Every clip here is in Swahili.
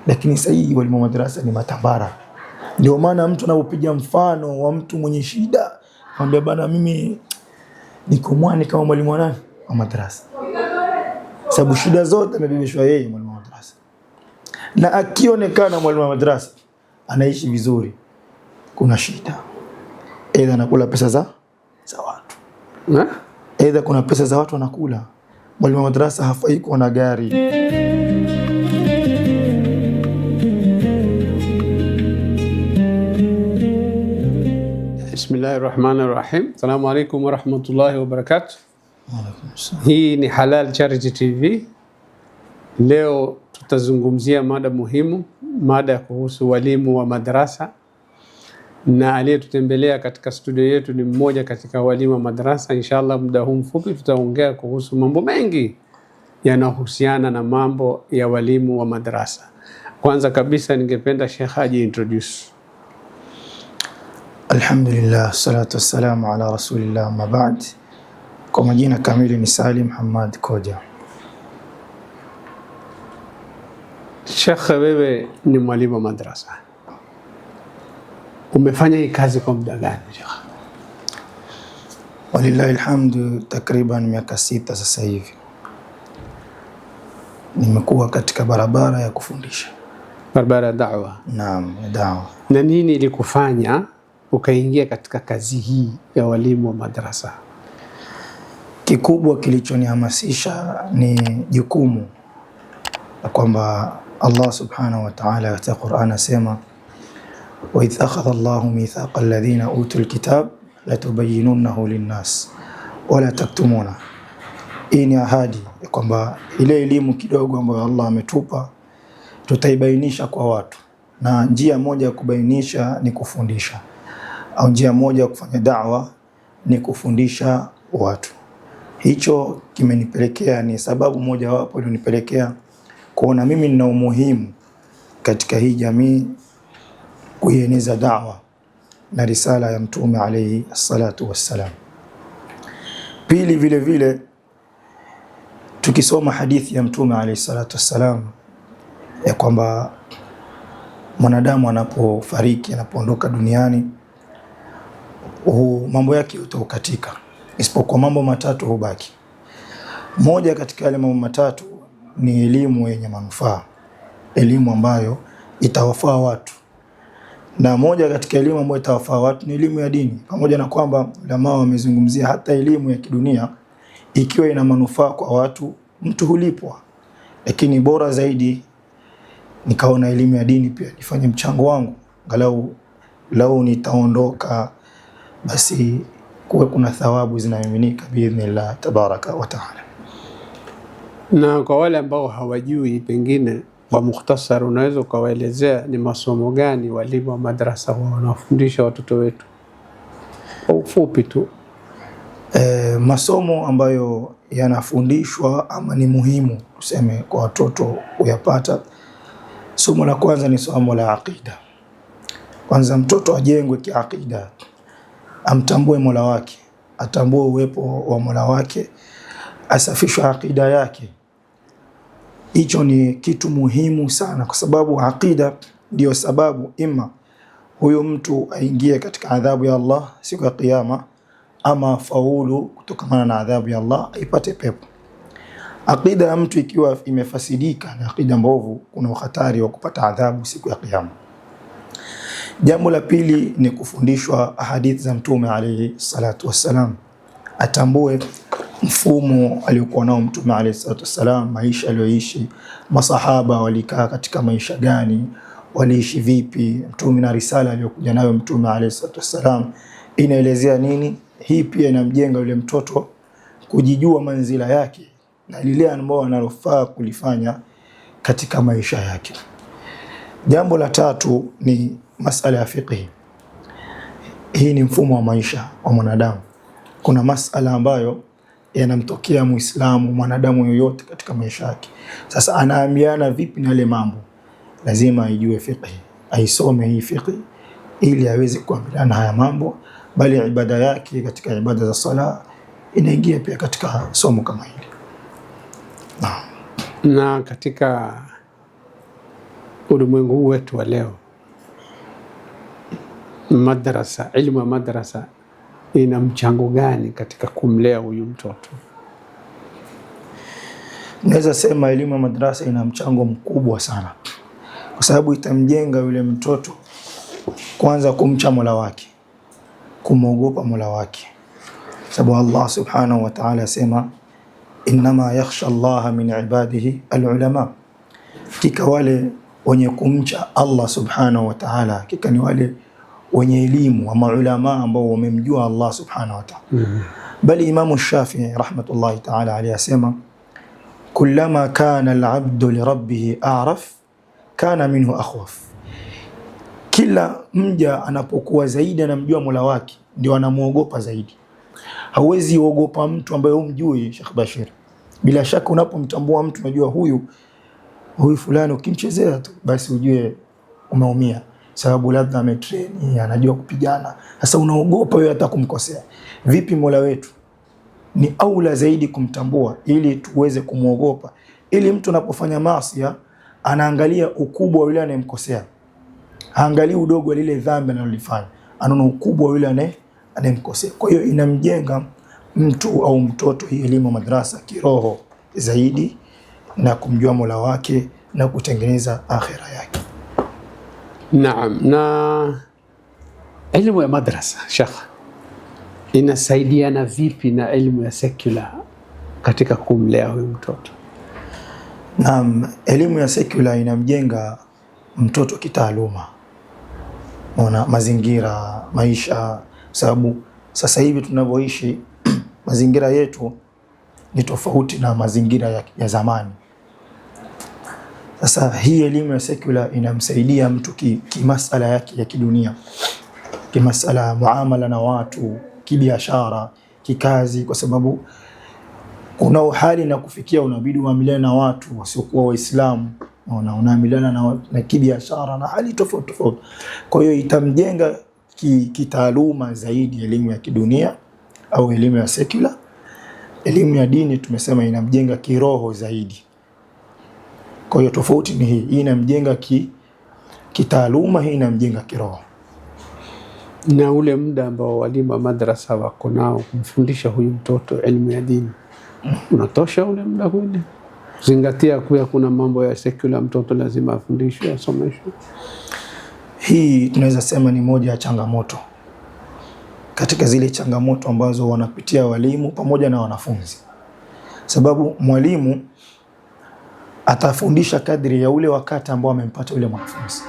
lakini sasa hii walimu wa madrasa ni matambara. Ndio maana mtu anapopiga mfano wa mtu mwenye shida, anambia bana, mimi niko mwani kama mwalimu wa nani wa madrasa, sababu shida zote amebebeshwa yeye mwalimu wa madrasa. Na akionekana mwalimu wa madrasa anaishi vizuri, kuna shida, aidha anakula pesa za watu, aidha kuna pesa za watu anakula. Mwalimu wa madrasa hafai kuwa na gari. Bismillahirrahmanirrahim. Assalamu alaikum warahmatullahi wabarakatuh. Hii ni Halal Charity TV. Leo tutazungumzia mada muhimu, mada kuhusu walimu wa madrasa, na aliyetutembelea katika studio yetu ni mmoja katika walimu wa madrasa. Inshallah muda huu mfupi tutaongea kuhusu mambo mengi yanayohusiana na mambo ya walimu wa madrasa. Kwanza kabisa ningependa Sheikh aji introduce. Alhamdulillah, salatu wassalamu ala rasulillah, ma ba'd. Kwa majina kamili ni Salim Hamad Koja. Sheikh, wewe ni mwalimu wa madrasa, umefanya hii kazi kwa muda gani Sheikh? Walillahi alhamdu, takriban miaka 6 sasa hivi nimekuwa katika barabara ya kufundisha, barabara ya da'wa. Naam, da'wa. Na nini ilikufanya ukaingia katika kazi hii ya walimu wa madrasa? Kikubwa kilichonihamasisha ni jukumu kwamba Allah subhanahu wa ta'ala katika Qur'an asema, wa idh akhadha Allahu mithaqa alladhina utul kitab latubayyinunahu linnas wala taktumuna. Hii ni ahadi kwamba ile elimu kidogo ambayo Allah ametupa tutaibainisha kwa watu, na njia moja ya kubainisha ni kufundisha, au njia moja ya kufanya da'wa ni kufundisha watu. Hicho kimenipelekea, ni sababu moja wapo ilionipelekea kuona mimi nina umuhimu katika hii jamii kuieneza da'wa na risala ya Mtume alayhi salatu wassalam. Pili, vile vile tukisoma hadithi ya Mtume alayhi salatu wassalam ya kwamba mwanadamu anapofariki, anapoondoka duniani, mambo yake hutokatika isipokuwa mambo matatu hubaki. Moja katika yale mambo matatu ni elimu yenye manufaa, elimu ambayo itawafaa watu. Na moja katika elimu ambayo itawafaa watu ni elimu ya dini, pamoja na kwamba ulama wamezungumzia hata elimu ya kidunia ikiwa ina manufaa kwa watu mtu hulipwa, lakini bora zaidi nikaona elimu ya dini pia nifanye mchango wangu, lau nitaondoka basi kuwe kuna thawabu zinamiminika biidhnillah tabaraka wa taala. Na kwa wale ambao hawajui, pengine kwa mukhtasar unaweza ukawaelezea ni masomo gani walimu wa madrasa wanafundisha watoto wetu kwa ufupi tu? Masomo ambayo yanafundishwa ama ni muhimu tuseme kwa watoto kuyapata, somo la kwanza ni somo la aqida. Kwanza mtoto ajengwe kiaqida, amtambue Mola wake, atambue uwepo wa Mola wake, asafishwe aqida yake. Hicho ni kitu muhimu sana, kwa sababu aqida ndio sababu ima huyo mtu aingie katika adhabu ya Allah siku ya kiyama, ama faulu kutokana na adhabu ya Allah aipate pepo. Aqida ya mtu ikiwa imefasidika na aqida mbovu, kuna hatari wa kupata adhabu siku ya kiyama. Jambo la pili ni kufundishwa hadithi za Mtume alayhi salatu wassalam, atambue mfumo aliokuwa nao Mtume alayhi salatu wassalam, maisha aliyoishi, masahaba walikaa katika maisha gani, waliishi vipi, Mtume na risala aliyokuja nayo Mtume alayhi salatu wassalam inaelezea nini. Hii pia inamjenga yule mtoto kujijua manzila yake na lile ambalo analofaa kulifanya katika maisha yake. Jambo la tatu ni masala ya fiqh. Hii ni mfumo wa maisha wa mwanadamu. Kuna masala ambayo yanamtokea Muislamu, mwanadamu yoyote katika maisha yake. Sasa anaambiana vipi na yale mambo? Lazima aijue fiqh, aisome hii fiqh ili aweze kuambiana haya mambo, bali ibada yake katika ibada za sala inaingia pia katika somo kama hili. Na katika ulimwengu huu wetu wa leo, madrasa, elimu ya madrasa ina mchango gani katika kumlea huyu mtoto? Naweza sema elimu ya madrasa ina mchango mkubwa sana, kwa sababu itamjenga yule mtoto kwanza kumcha Mola wake, kumwogopa Mola wake, sababu Allah subhanahu wa ta'ala asema innama yakhsha Allah min ibadihi alulama, kika wale wenye kumcha Allah subhanahu wa ta'ala kika ni wale wenye elimu wa maulama ambao wamemjua Allah subhanahu wa ta'ala. Bali Imam Shafi'i rahmatullahi ta'ala alayhi asema kullama kana al-'abdu li rabbih a'raf kana minhu akhwaf, kila mja anapokuwa zaidi anamjua Mola wake ndio anamuogopa zaidi. Hauwezi uogopa mtu ambaye humjui, Sheikh Bashir. Bila shaka unapomtambua mtu unajua huyu fulani, ukimchezea tu basi ujue umeumia, sababu labda ametrain, anajua kupigana. Sasa unaogopa wewe hata kumkosea. Vipi Mola wetu? Ni aula zaidi kumtambua ili tuweze kumuogopa, ili mtu anapofanya maasi anaangalia ukubwa wa yule anayemkosea, haangalii udogo wa lile dhambi analolifanya, anaona ukubwa wa yule anayemkosea. Kwa hiyo inamjenga mtu au mtoto hii elimu madrasa kiroho zaidi na kumjua Mola wake na kutengeneza akhira yake. Naam. Na elimu ya madrasa Sheikh inasaidiana vipi na elimu ya secular katika kumlea huyu mtoto? Naam, elimu ya secular inamjenga mtoto kitaaluma, mazingira, maisha, sababu sasa hivi tunavyoishi mazingira yetu ni tofauti na mazingira ya zamani. Sasa hii elimu ya secular inamsaidia mtu kimasala yake ya kidunia, kimasala muamala na watu, kibiashara, kikazi, kwa sababu kuna hali na kufikia unabidi uamiliane na watu wasiokuwa Waislamu, unaamiliana na kibiashara na hali tofauti tofauti. Kwa hiyo itamjenga kitaaluma zaidi elimu ya kidunia au elimu ya secular. Elimu ya dini tumesema inamjenga kiroho zaidi. Kwa hiyo tofauti ni hii inamjenga kitaaluma, hii inamjenga kiroho. Na ule muda ambao walimu wa madrasa wako nao kumfundisha huyu mtoto elimu ya dini, unatosha ule muda kweli? Zingatia kuwa kuna mambo ya secular mtoto lazima afundishwe, asomeshwe. Hii tunaweza sema ni moja ya changamoto katika zile changamoto ambazo wanapitia walimu pamoja na wanafunzi, sababu mwalimu atafundisha kadri ya ule wakati ambao amempata ule mwanafunzi.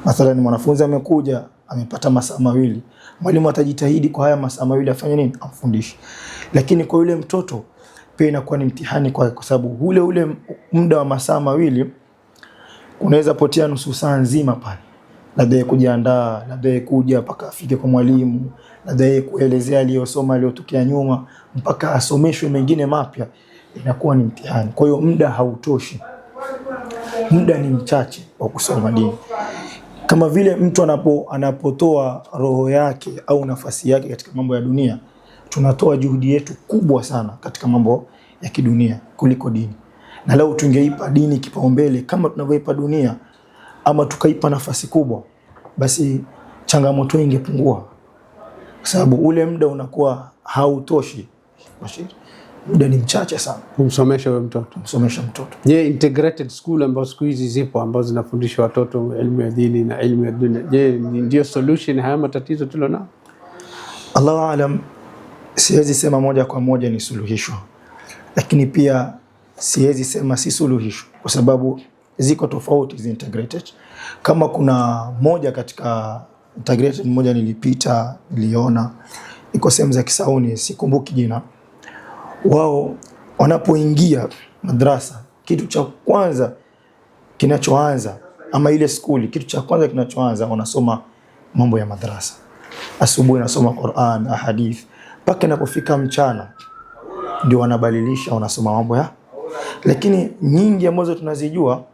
Mathalan mwanafunzi amekuja amepata masaa mawili, mwalimu atajitahidi kwa haya masaa mawili afanye nini? Amfundishe. Lakini kwa yule mtoto pia inakuwa ni mtihani kwa sababu ule muda wa masaa mawili unaweza potea nusu saa nzima pale, labda kujiandaa, labda kuja mpaka afike kwa mwalimu, labda kuelezea aliyosoma aliyotokea nyuma mpaka asomeshwe mengine mapya, inakuwa ni mtihani. Kwa hiyo muda hautoshi, muda ni mchache wa kusoma dini. Kama vile mtu anapotoa roho yake au nafasi yake katika mambo ya dunia, tunatoa juhudi yetu kubwa sana katika mambo ya kidunia kuliko dini. Na leo tungeipa dini kipaumbele kama tunavyoipa dunia, ama tukaipa nafasi kubwa, basi changamoto ingepungua, kwa sababu ule muda unakuwa hautoshi. Muda ni mchache sana kumsomesha wewe mtoto. Kumsomesha mtoto. Je, integrated school ambazo siku hizi zipo ambazo zinafundisha watoto elimu ya dini na elimu ya dunia, je, ndio solution haya matatizo tulionao? Allahu aalam. Siwezi sema moja kwa moja ni suluhisho, lakini pia siwezi sema si suluhisho, kwa sababu ziko tofauti zi integrated. Kama kuna moja katika integrated moja niliona iko sehemu za Kisauni, sikumbuki jina. Wao wanapoingia madrasa, kitu cha kwanza kinachoanza, ama ile skuli, kitu cha kwanza kinachoanza wanasoma mambo ya madrasa. Asubuhi nasoma Qur'an, ahadith, mpaka inapofika mchana ndio wanabadilisha, wanasoma mambo ya. Lakini nyingi ambazo tunazijua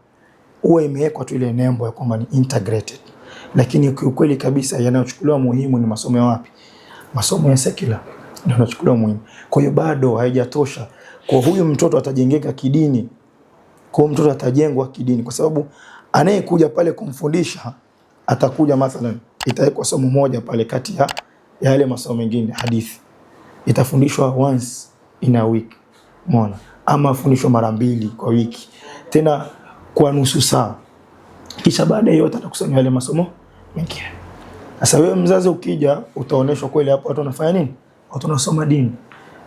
huwa imewekwa tu ile nembo ya kwamba ni integrated, lakini ukweli kabisa yanayochukuliwa muhimu ni masomo ya wapi? Masomo ya secular ndio yanachukuliwa muhimu. Kwa hiyo bado haijatosha. Kwa huyu mtoto atajengeka kidini, kwa mtoto atajengwa kidini, kwa sababu Anayekuja pale kumfundisha atakuja mathalan, itawekwa somo moja pale kati ya yale masomo mengine, hadithi itafundishwa once in a week, umeona, ama afundishwa mara 2 kwa wiki, tena kwa nusu saa, kisha baada ya yote atakusanya yale masomo mengine. Sasa wewe mzazi ukija, utaoneshwa kweli hapo watu wanafanya nini, watu wanasoma dini,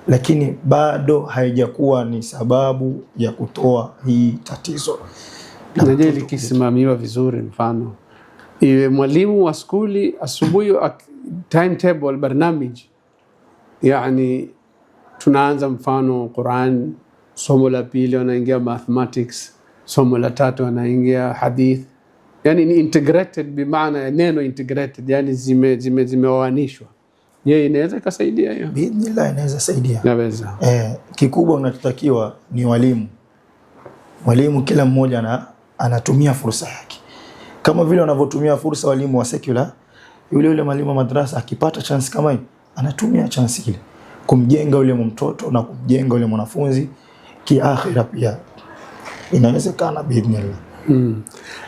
lakini bado haijakuwa ni sababu ya kutoa hii tatizo. Najua likisimamiwa vizuri, mfano iwe mwalimu wa skuli asubuhi timetable barnamij, yani tunaanza mfano Quran, somo la pili wanaingia mathematics, somo la tatu wanaingia hadith, yani ni integrated, bimaana ya neno integrated, yani zimeoanishwa. Yeye inaweza kusaidia hiyo, biidhnillah inaweza saidia, inaweza. Kikubwa unachotakiwa ni walimu kila mmoja anatumia fursa yake, kama vile wanavyotumia fursa walimu wa secular. Yule mwalimu wa madrasa akipata chance kama hii, anatumia chance ile kumjenga yule mtoto na kumjenga yule mwanafunzi kiakhira, pia inawezekana biidhnillah.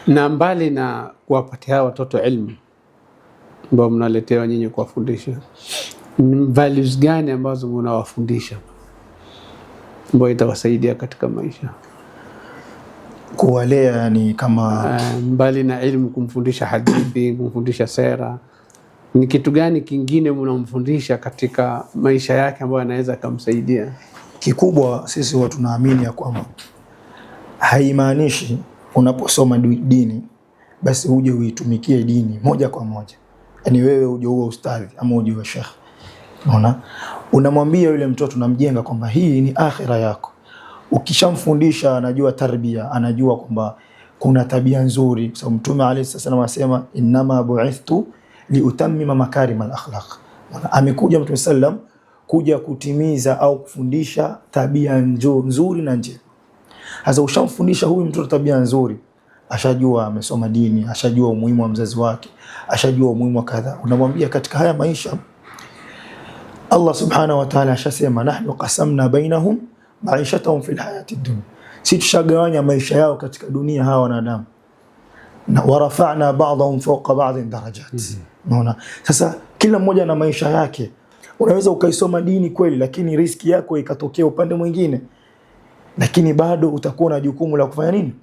Na mbali na kuwapatia watoto elimu ambao mnaletewa nyinyi kuwafundisha, values gani ambazo mnawafundisha ambayo itawasaidia katika maisha? Kuwalea yani kama mbali na elimu, kumfundisha hadithi, kumfundisha sera, ni kitu gani kingine mnamfundisha katika maisha yake ambayo anaweza kumsaidia? Kikubwa sisi watu tunaamini ya kwamba haimaanishi unaposoma dini basi uje uitumikie dini moja kwa moja, yani wewe uje uwe ustadhi ama uje uwe shekhi. Unaona, unamwambia yule mtoto, unamjenga kwamba hii ni akhira yako. Ukishamfundisha anajua tarbia, anajua kwamba kuna tabia nzuri, kwa sababu Mtume alayhi wasallam anasema inma bu'ithtu liutammima makarim al-akhlaq. Amekuja Mtume sallam kuja kutimiza au kufundisha tabia nzuri na njema. Sasa ushamfundisha huyu mtoto tabia nzuri, ashajua, amesoma dini, ashajua umuhimu wa mzazi wake, ashajua umuhimu wa kadha. Unamwambia katika haya maisha Allah subhanahu wa ta'ala ashasema nahnu qasamna bainahum maishatahum fil hayati dunya, si tushagawanya maisha yao katika dunia hawa wanadamu, na warafa'na ba'dahum fawqa ba'din darajat. Unaona, sasa kila mmoja na maisha yake. Unaweza ukaisoma dini kweli, lakini riski yako ikatokea upande mwingine, lakini bado utakuwa na jukumu la kufanya nini,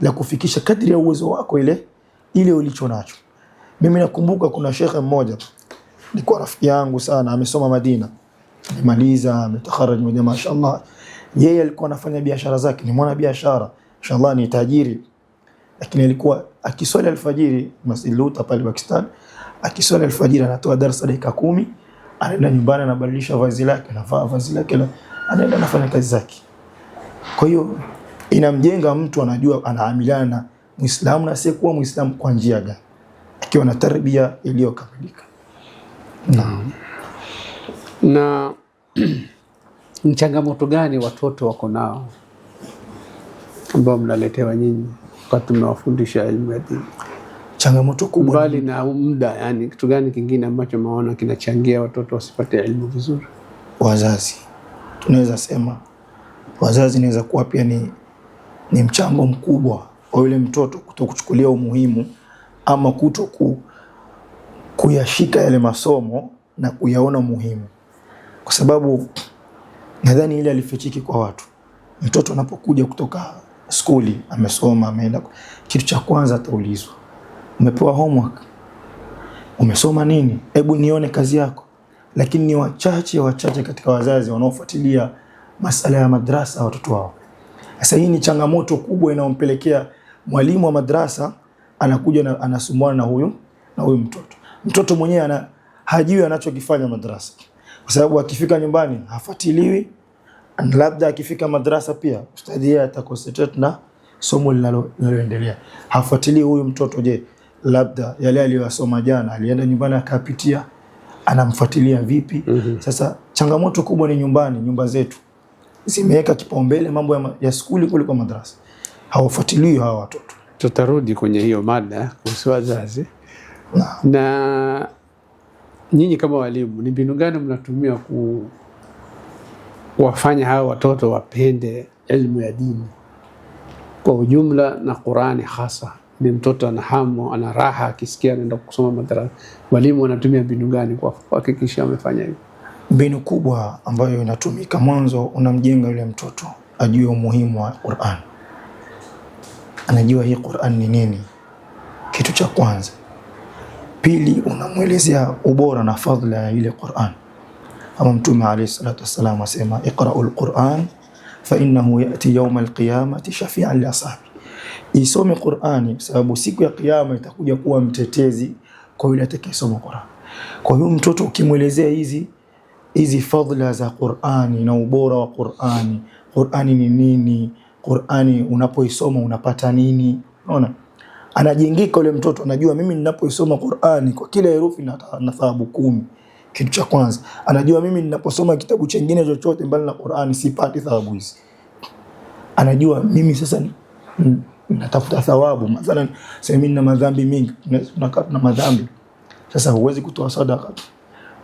la kufikisha kadri ya uwezo wako ile ulicho nacho. Mimi nakumbuka kuna shekhe mmoja alikuwa rafiki yangu sana, amesoma Madina, amemaliza, ametakharaj moja, mashaallah. Yeye alikuwa anafanya biashara zake, ni mwana biashara, mashaallah, ni tajiri, lakini alikuwa akiswali alfajiri Masjid Luta pale Pakistan, akiswali alfajiri anatoa darasa dakika 10, anaenda nyumbani, anabadilisha vazi lake, anavaa vazi lake, anaenda anafanya kazi zake. Kwa hiyo inamjenga mtu, anajua anaamiliana na Muislamu na asiyekuwa Muislamu kwa njia gani, akiwa na tarbia iliyokamilika. Na ni changamoto gani watoto wako nao ambao mnaletewa nyinyi wakati mnawafundisha elimu ya dini? Changamoto kubwa mbali na muda, yani kitu gani kingine ambacho maona kinachangia watoto wasipate elimu vizuri? Wazazi, tunaweza sema wazazi inaweza kuwa pia ni mchango mkubwa wa yule mtoto kutokuchukulia umuhimu ama kuyashika yale masomo na kuyaona muhimu, kwa sababu nadhani ile alifichiki kwa watu. Mtoto anapokuja kutoka skuli, amesoma, ameenda, kitu cha kwanza ataulizwa, umepewa homework? Umesoma nini? Hebu nione kazi yako. Lakini ni wachache katika wazazi wanaofuatilia masala ya madrasa watoto wao. Sasa hii ni changamoto kubwa inayompelekea mwalimu wa madrasa anakuja na anasumbwana na huyu mtoto. Mtoto mwenyewe hajui anachokifanya madrasa, kwa sababu akifika nyumbani hafuatiliwi, labda akifika madrasa pia ustadhi yeye ataconcentrate na somo linaloendelea, hafuatilii huyu mtoto. Je, labda yale aliyosoma jana alienda nyumbani akapitia, anamfuatilia vipi? Sasa changamoto kubwa ni nyumbani. Nyumba zetu zimeweka kipaumbele mambo ya skuli kuliko madrasa, hawafuatiliwi hawa watoto. Tutarudi kwenye hiyo mada kuhusu wazazi. Na nyinyi kama walimu, ni mbinu gani mnatumia kuwafanya hawa watoto wapende elimu ya dini kwa ujumla na Qur'ani hasa? ni mtoto ana hamu, ana raha akisikia anaenda kusoma madrasa. Walimu wanatumia mbinu gani kwa kuhakikisha wamefanya hivyo? Mbinu kubwa ambayo inatumika, mwanzo unamjenga yule mtoto ajue umuhimu wa Qur'an. Anajua hii Qur'an ni nini, kitu cha kwanza. Pili, unamuelezea ubora na fadhila ya ile Qur'an. Kama Mtume alayhi salatu wasallam asema, iqra'ul Qur'an fa innahu ya'ti yawm al-qiyamati shafi'an li ashabi. Isome Qur'ani sababu siku ya kiyama itakuja kuwa mtetezi kwa yule atakayesoma Qur'an. Kwa hiyo mtoto ukimwelezea hizi fadhila za Qur'ani na ubora wa Qur'ani, Qur'ani ni nini, Qur'ani unapoisoma unapata nini, unaona, anajengeka yule mtoto, anajua mimi ninapoisoma Qur'ani kwa kila herufi na thawabu 10. Kitu cha kwanza, anajua mimi ninaposoma kitabu kingine chochote mbali na Qur'ani sipati thawabu hizi. Anajua mimi sasa natafuta thawabu. Mathalan, sasa mimi nina madhambi mingi, na madhambi. Sasa huwezi kutoa sadaka,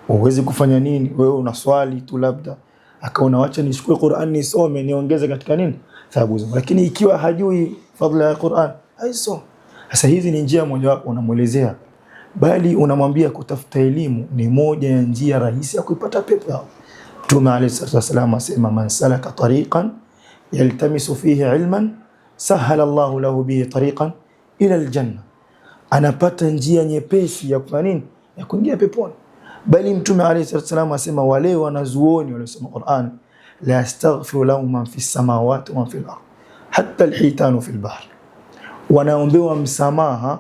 huwezi kufanya nini, wewe unaswali tu, labda akaona wacha nichukue Qur'an nisome niongeze katika nini thawabu zangu. Lakini ikiwa hajui fadhila ya Qur'an haisome. Sasa hizi ni njia mojawapo unamuelezea, bali unamwambia kutafuta elimu ni moja ya njia rahisi ya kuipata pepo. Mtume alayhi wasallam asema, man salaka tariqan yaltamisu fihi ilman sahala Allahu lahu bihi tariqan ila aljanna. Anapata njia nyepesi ya kufanya nini, ya kuingia peponi. Bali Mtume alayhi wasallam asema, wale wanazuoni waliosoma Qur'an la yastaghfiru lahum man fi samawati wa fil ardh hatta alhitanu fil bahr, wanaombewa msamaha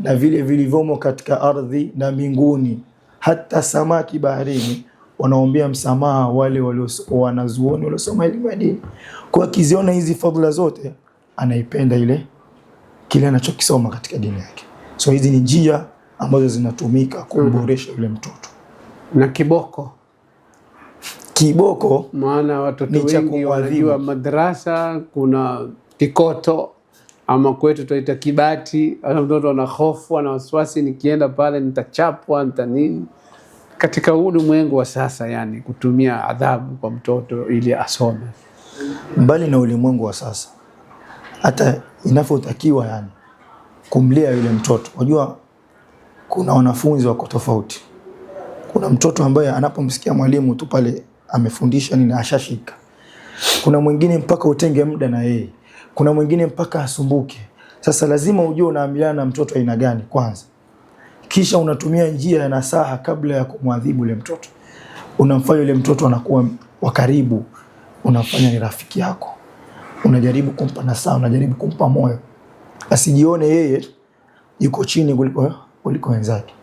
na vile vilivyomo katika ardhi na mbinguni, hata samaki baharini wanaombea msamaha wale wanazuoni waliosoma elimu ya dini. Kwa kiziona hizi fadhila zote, anaipenda kile anachokisoma katika dini yake. So hizi ni njia ambazo zinatumika kumboresha yule mtoto. Na kiboko maana watoto wengi wanajua madrasa kuna kikoto, ama kwetu tunaita kibati. Mtoto ana hofu, ana wasiwasi, nikienda pale nitachapwa, nini. Katika ulimwengu wa sasa, yani kutumia adhabu kwa mtoto ili asome. Mbali na ulimwengu wa sasa, hata inapotakiwa yani kumlea yule mtoto. Unajua kuna wanafunzi wako tofauti. Kuna mtoto ambaye anapomsikia mwalimu tu pale amefundisha nini ashashika. Kuna mwingine mpaka utenge muda na yeye. Kuna mwingine mpaka asumbuke. Sasa lazima ujue unaamiliana na mtoto aina gani kwanza. Kisha unatumia njia ya nasaha kabla ya kumwadhibu yule mtoto. Unamfanya yule mtoto anakuwa wa karibu, unafanya ni rafiki yako. Unajaribu kumpa nasaha, unajaribu kumpa moyo. Asijione yeye yuko chini kuliko wenzake.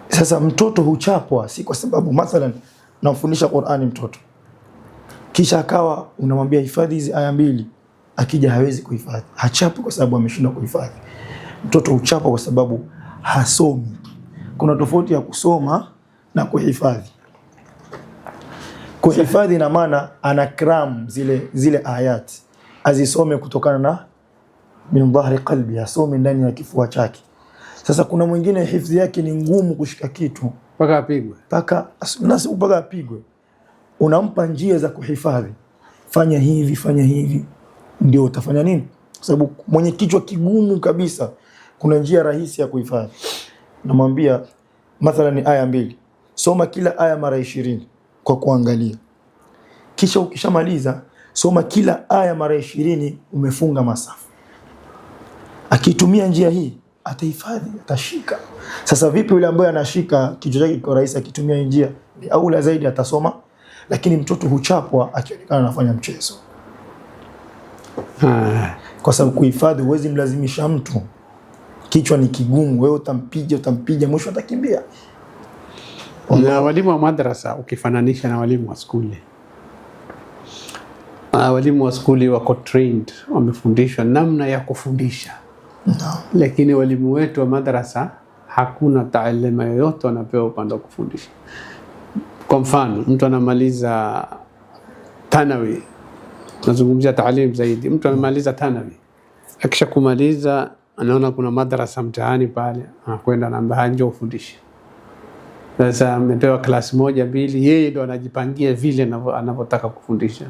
Sasa mtoto huchapwa si kwa sababu mathalan namfundisha Qur'ani mtoto, kisha akawa unamwambia hifadhi hizi aya 2, akija hawezi kuhifadhi. Hachapi kwa sababu ameshindwa kuhifadhi. Mtoto huchapwa kwa sababu hasomi. Kuna tofauti ya kusoma na kuhifadhi. Kuhifadhi na maana anakram zile ayati, azisome kutokana na min dhahri qalbi, asome ndani ya kifua chake. Sasa kuna mwingine hifadhi yake ni ngumu kushika kitu mpaka apigwe. Mpaka apigwe. Unampa njia za kuhifadhi. Fanya hivi, ndio utafanya nini? Kwa sababu mwenye kichwa kigumu kabisa, kuna njia rahisi ya kuhifadhi. Namwambia mathalan ni aya 2. Soma kila aya mara 20 kwa kuangalia. Kisha ukishamaliza, soma kila aya mara 20 umefunga masafu. Akitumia njia hii atahifadhi, atashika. Sasa vipi yule ambaye anashika kichwa chake kwa rahisi akitumia njia? Ni aula zaidi atasoma, lakini mtoto huchapwa akionekana anafanya mchezo. Kwa sababu kuhifadhi huwezi mlazimisha mtu. Kichwa ni kigumu, wewe utampiga mwisho atakimbia. Na walimu wa madrasa ukifananisha na walimu wa skuli. Walimu wa skuli wako trained, wamefundishwa namna ya kufundisha. No. Lakini walimu wetu wa madrasa hakuna taalima yoyote wanapewa upande wa kufundisha. Kwa mfano, mtu anamaliza thanawi, nazungumzia taalim zaidi. Mtu anamaliza thanawi, akisha kumaliza anaona kuna madrasa mtaani pale, anakwenda anaambia njoo ufundishe. Sasa amepewa klasi 1 2, yeye ndo anajipangia vile anavyotaka kufundisha.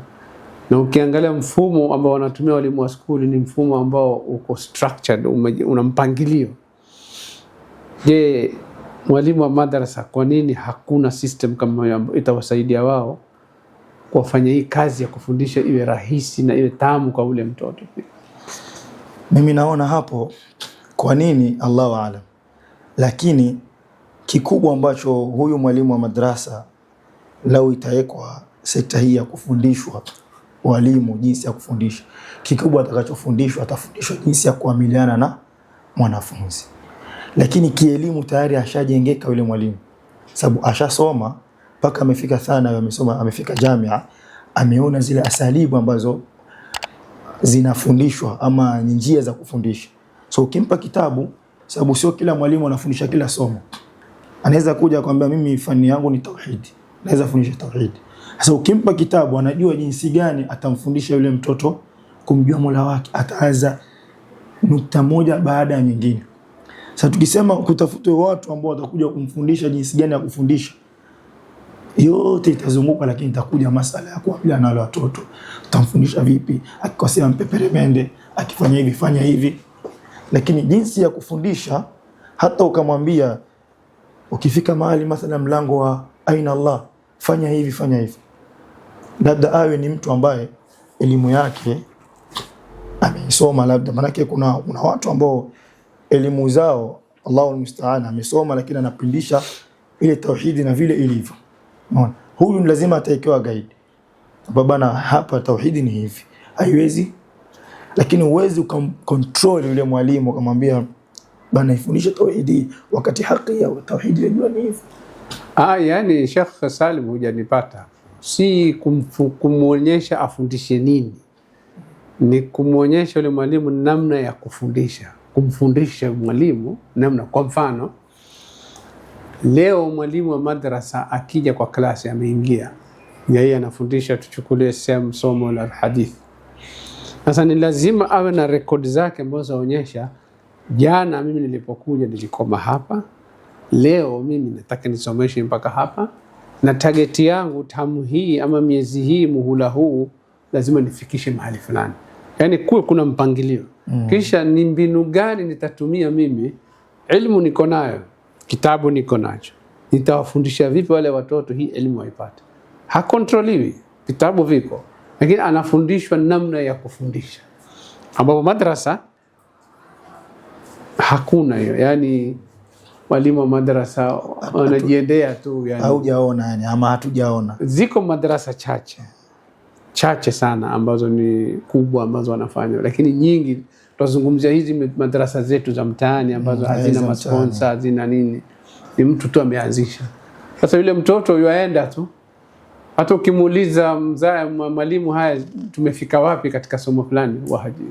Na ukiangalia mfumo ambao wanatumia walimu wa skuli ni mfumo ambao uko structured, una mpangilio. Je, mwalimu wa madrasa kwa nini hakuna system kama itawasaidia wao kufanya hii kazi ya kufundisha iwe rahisi na iwe tamu kwa ule mtoto? Mimi naona hapo kwa nini, Allahu aalam. Lakini kikubwa ambacho huyu mwalimu wa madrasa lau itawekwa sekta hii ya kufundishwa walimu jinsi ya kufundisha, kikubwa atakachofundishwa atafundishwa jinsi ya kuamiliana na mwanafunzi. Lakini kielimu tayari ashajengeka yule mwalimu, sababu ashasoma mpaka amefika thana, amesoma, amefika jamia, ameona zile asalibu ambazo zinafundishwa ama njia za kufundisha. So ukimpa kitabu, sababu sio kila mwalimu anafundisha kila somo. Anaweza kuja akwambia mimi fani yangu ni tauhid, naweza fundisha tauhid. Sasa ukimpa kitabu anajua jinsi gani atamfundisha yule mtoto kumjua Mola wake, ataanza nukta moja baada ya nyingine. Sasa tukisema kutafutwe watu ambao watakuja kumfundisha jinsi gani ya kufundisha, yote itazunguka, lakini itakuja masala ya kuambiana na wale watoto. Utamfundisha vipi? Akikosea mpe peremende, akifanya hivi fanya hivi. Lakini jinsi ya kufundisha, hata ukamwambia ukifika mahali mathala mlango wa aina Allah, fanya hivi fanya hivi, labda awe ni mtu ambaye elimu yake amesoma, labda manake kuna watu ambao elimu zao Allahu musta'an amesoma, lakini anapindisha ile tauhidi na vile ilivyo. Unaona, huyu lazima ataekewa guide, bana hapa tauhidi ni hivi, haiwezi. Lakini uwezi ukamcontrol yule mwalimu ukamwambia bana ifundishe tauhidi wakati haki ya tauhidi unajua ni hivi. Yani Sheikh Salim hujanipata. Si kumuonyesha afundishe nini, ni kumuonyesha yule mwalimu namna ya kufundisha, kumfundisha mwalimu namna. Kwa mfano leo mwalimu wa madrasa akija kwa klasi, ameingia yeye anafundisha, tuchukulie somo la hadith. Sasa ni lazima awe na rekodi zake ambazo zaonyesha, jana mimi nilipokuja nilikoma hapa, leo mimi nataka nisomeshe mpaka hapa, na target yangu tamu hii ama miezi hii muhula huu lazima nifikishe mahali fulani. Yani kuna mpangilio. Kisha ni mbinu gani nitatumia mimi, elimu niko nayo, kitabu niko nacho, nitawafundisha vipi wale watoto hii elimu waipate. Hakontroliwi, vitabu viko, lakini anafundishwa namna ya kufundisha, ambapo madrasa hakuna hiyo. Yani walimu wa madrasa wanajiendea tu, yani haujaona, yani ama hatujaona. Ziko madrasa chache sana ambazo ni kubwa ambazo wanafanya, lakini nyingi tunazungumzia hizi madrasa zetu za mtaani ambazo hazina masponsa, hazina nini, ni mtu tu ameanzisha. Sasa yule mtoto yuaenda tu, hata ukimuuliza mwalimu, haya tumefika wapi katika somo fulani, wahaji.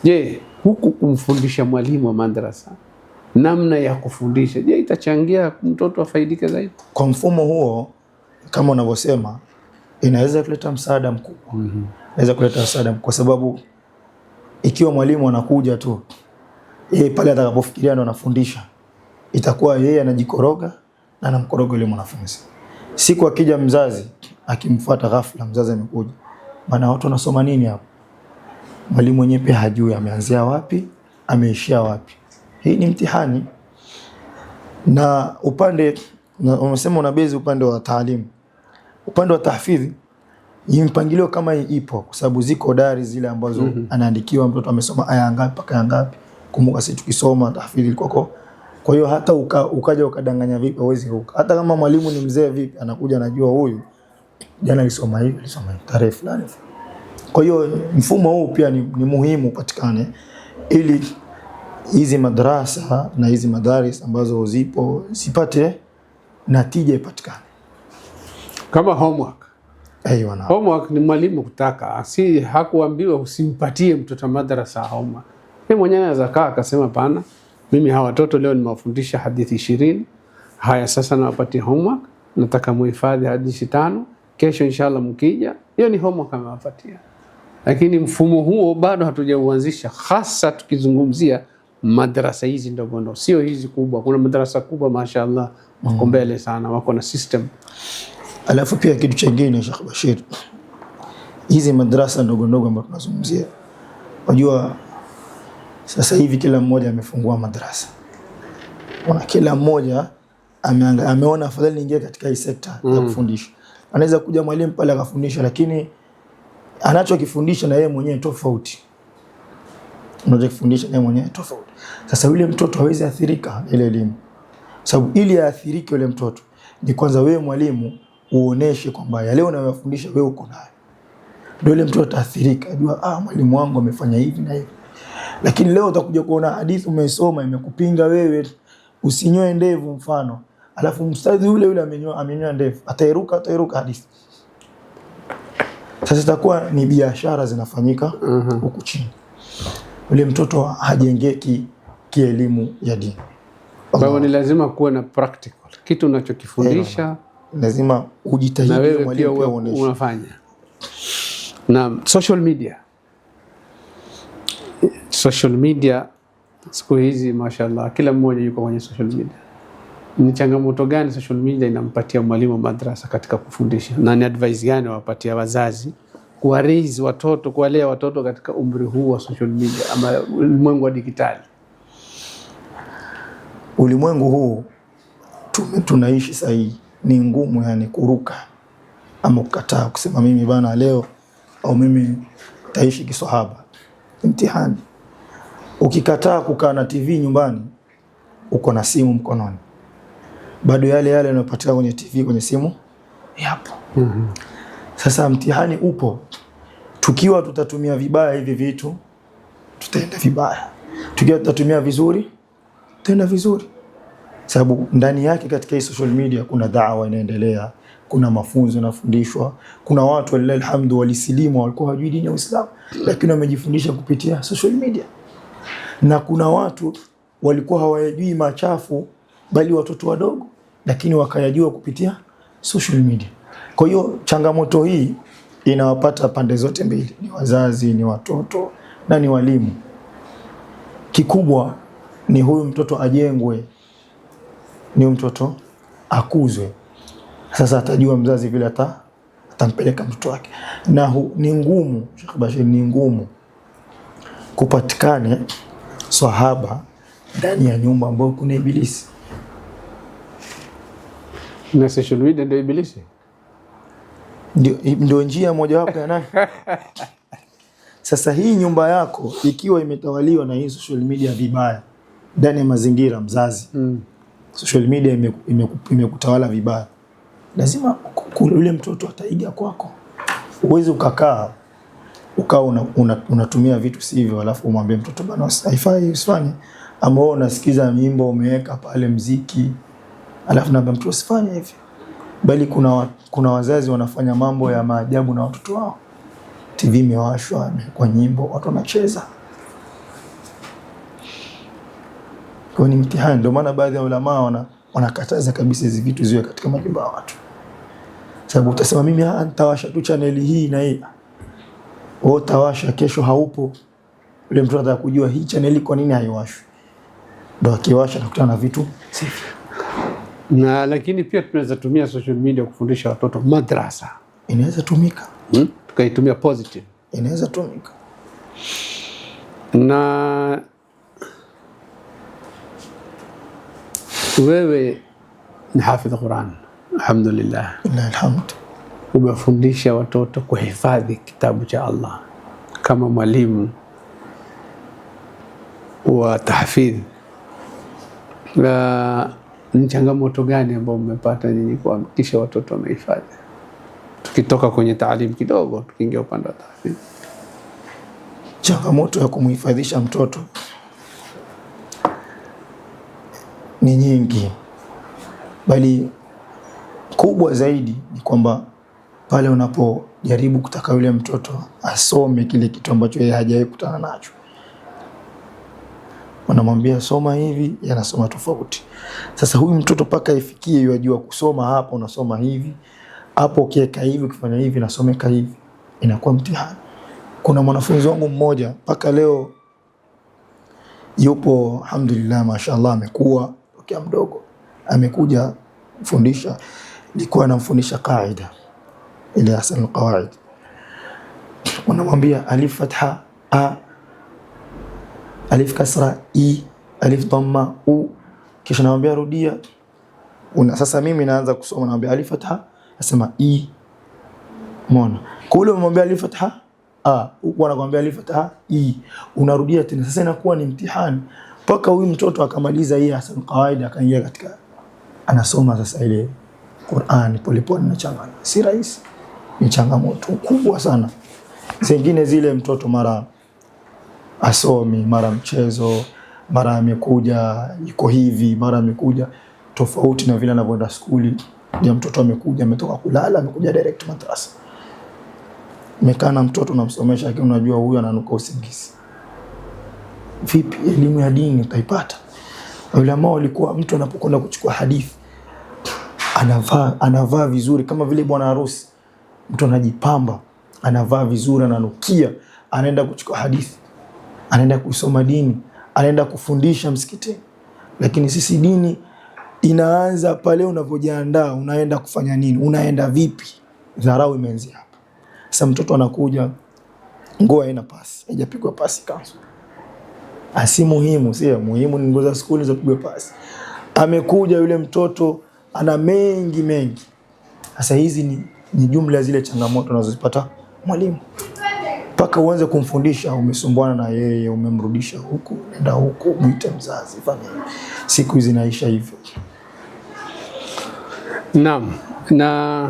Je, huku kumfundisha mwalimu wa madrasa namna ya kufundisha, je itachangia mtoto afaidike zaidi? Kwa mfumo huo kama unavyosema, inaweza kuleta msaada mkubwa. Inaweza kuleta msaada kwa sababu ikiwa mwalimu anakuja tu, yeye pale atakapofikiria ndo anafundisha, itakuwa yeye anajikoroga na anamkoroga yule mwanafunzi. Siku akija mzazi akimfuata ghafla, mzazi amekuja, bana watu wanasoma nini hapo? Mwalimu mwenyewe pia hajui ameanzia wapi, ameishia wapi. Hii ni mtihani. Na upande unasema unabezi upande wa taalimu, upande wa tahfidhi hii mpangilio kama hii ipo, kwa sababu ziko dari zile ambazo anaandikiwa mtoto amesoma aya ngapi mpaka aya ngapi. Kumbuka sisi tukisoma tahfidhi ilikuwa, kwa hiyo hata ukaja ukadanganya vipi hawezi ruka. Hata kama mwalimu ni mzee vipi, anakuja anajua huyu jana alisoma hivi, tarehe fulani. Kwa hiyo mfumo huu pia ni muhimu patikane, ili hizi madrasa na hizi madaris ambazo zipo zipate natija ipatikane. Kama homework. Aiyo na. Homework ni mwalimu kutaka, si hakuambiwa usimpatie mtoto madrasa homework. Yeye mwenyewe anaweza kaa akasema pana, mimi hawa watoto leo nimewafundisha hadithi 20. Haya sasa nawapatia homework, nataka muhifadhi hadithi 5. Kesho inshallah mkija, hiyo ni homework amewapatia. Lakini mfumo huo bado hatujauanzisha, hasa tukizungumzia madrasa hizi ndogo ndogo, sio hizi kubwa. Kuna madrasa kubwa mashaallah wako mbele sana, wako na system. Alafu pia kitu kingine Sheikh Bashir, hizi madrasa ndogo ndogo ambazo tunazungumzia, unajua sasa hivi kila mmoja amefungua madrasa. Kuna kila mmoja ameona afadhali niingie katika hii sekta ya kufundisha. Anaweza kuja mwalimu pale akafundisha, lakini anachokifundisha na yeye mwenyewe tofauti. Anachokifundisha na yeye mwenyewe tofauti. Sasa yule mtoto hawezi athirika ile elimu. Sababu ili aathirike yule mtoto ni kwanza wewe mwalimu uoneshe kwamba yale unayofundisha wewe uko nayo. Ndio yule mtoto ataathirika, ajua mwalimu wangu amefanya hivi na hivi. Lakini leo utakuja kuona hadithi umesoma imekupinga wewe, usinyoe ndevu mfano, alafu mstadhi yule amenyoa ndevu, atairuka hadithi. Sasa itakuwa ni biashara zinafanyika huku chini. Yule mtoto hajengeki kielimu ya dini. Kwa hiyo ni lazima kuwa na practical. Kitu unachokifundisha lazima ujitahidi na wewe pia unafanya. Na social media siku hizi mashallah kila mmoja yuko kwenye social media. Ni changamoto gani social media inampatia mwalimu madrasa katika kufundisha? Na ni advice gani wapatia wazazi kuwaraise watoto, kuwalea watoto katika umri huu wa social media ama ulimwengu wa digitali? Ulimwengu huu tunaishi sasa ni ngumu, yani kuruka ama kukataa kusema mimi bana leo au mimi taishi kiswahaba. Mtihani. Ukikataa kukaa na TV nyumbani, uko na simu mkononi, bado yale yanayopatikana kwenye TV kwenye simu yapo. Sasa mtihani upo. Tukiwa tutatumia vibaya hivi vitu, tutaenda vibaya. Tukiwa tutatumia vizuri, tutaenda vizuri. Sababu ndani yake katika hii social media kuna da'wa inaendelea, kuna mafunzo yanafundishwa, kuna watu walillahi alhamdu walisilimu walikuwa hawajui dini ya Uislamu lakini wamejifundisha kupitia social media. Na kuna watu walikuwa hawajui machafu bali watoto wadogo lakini wakayajua kupitia social media. Kwa hiyo changamoto hii inawapata pande zote mbili, ni wazazi, ni watoto na ni walimu. Kikubwa ni huyu mtoto ajengwe, ni mtoto akuzwe. Sasa atajua mzazi vile atampeleka mtoto wake. Na ni ngumu, Sheikh Bashir, ni ngumu kupatikane swahaba ndani ya nyumba ambayo kuna ibilisi. Na social media ndio ibilisi? Ndio njia moja wapo ya nani? Sasa hii nyumba yako ikiwa imetawaliwa na hii social media vibaya, ndani ya mazingira mzazi, social media imekutawala vibaya, lazima yule mtoto ataiga kwako. Uweze ukakaa unatumia vitu sivyo alafu umwambie mtoto bana haifai usifanye, ama wewe unasikiza nyimbo umeweka pale muziki alafu naambia mtoto usifanye hivi. Bali kuna wazazi wanafanya mambo ya maajabu na watoto wao. TV imewashwa kwa nyimbo, watu wanacheza. Kwa ni mtihani. Ndio maana baadhi ya ulama wanakataza kabisa hizi vitu ziwe katika majumba ya watu. Sababu utasema mimi nitawasha tu channel hii na hii. Wewe utawasha, kesho haupo. Yule mtoto anataka kujua hii channel kwa nini haiwashwi. Ndio akiwasha nakutana na vitu sivyo. Na lakini pia tunaweza tumia social media kufundisha watoto madrasa. Inaweza tumika. Tukaitumia positive. Inaweza tumika. Na wewe ni hafidh Qur'an, alhamdulillah. Alhamdulillah. Umefundisha watoto kuhifadhi kitabu cha Allah kama mwalimu wa tahfidh. Na ni changamoto gani ambayo mmepata nyinyi kuhakikisha watoto wamehifadhi? Tukitoka kwenye taalim kidogo tukiingia upande wa tahfidh. Changamoto ya kumhifadhisha mtoto ni nyingi, bali kubwa zaidi ni kwamba pale unapojaribu kutaka yule mtoto asome kile kitu ambacho yeye hajawahi kukutana nacho, unamwambia soma hivi, yanasoma tofauti. Sasa huyu mtoto paka ifikie yajua kusoma, hapa unasoma hivi, hapo ukiweka hivi, ukifanya hivi nasomeka hivi, inakuwa mtihani. Kuna mwanafunzi wangu mmoja paka leo yupo alhamdulillah, mashaallah, amekuwa tokea mdogo, amekuja kufundisha. Nilikuwa namfundisha qaida ile Hasan al-Qawaid. unamwambia alif fatha a, alif kasra i, alif dhamma u, kisha namwambia rudia. Sasa mimi naanza kusoma, namwambia alif fatha, nasema i. Umeona? Kule umwambia alif fatha a, huko anakuambia alif fatha i, unarudia tena. Sasa inakuwa ni mtihani mpaka huyu mtoto akamaliza hii Hasan Qawaida, akaingia katika anasoma sasa ile Qur'an polepole na changanya. Si rahisi, ni changamoto kubwa sana. Zingine zile mtoto mara asomi, mara mchezo, mara amekuja iko hivi, mara amekuja tofauti na vile anavyoenda skuli. Ndio mtoto amekuja ametoka kulala, amekuja direct madrasa. Mekana mtoto namsomesha, lakini unajua huyu ananuka usingizi. Vipi elimu ya dini utaipata? Ulama walikuwa mtu anapokwenda kuchukua hadithi anavaa vizuri kama vile bwana harusi. Mtu anajipamba, anavaa vizuri, ananukia, anaenda kuchukua hadithi, anaenda kusoma dini, anaenda kufundisha msikitini. Lakini sisi dini inaanza pale unapojiandaa, unaenda kufanya nini, unaenda vipi. Dharau imeanzia hapa. Sasa mtoto anakuja, nguo haina pasi, haijapigwa pasi kanzu. Asi muhimu, sio muhimu ni nguo za skuli za kupigwa pasi. Amekuja yule mtoto ana mengi. Sasa hizi ni jumla zile changamoto unazozipata mwalimu. Paka uanze kumfundisha, umesumbuana na yeye, umemrudisha huku, nenda huku, muite mzazi, fanya hivi. Siku zinaisha hivyo. Naam, na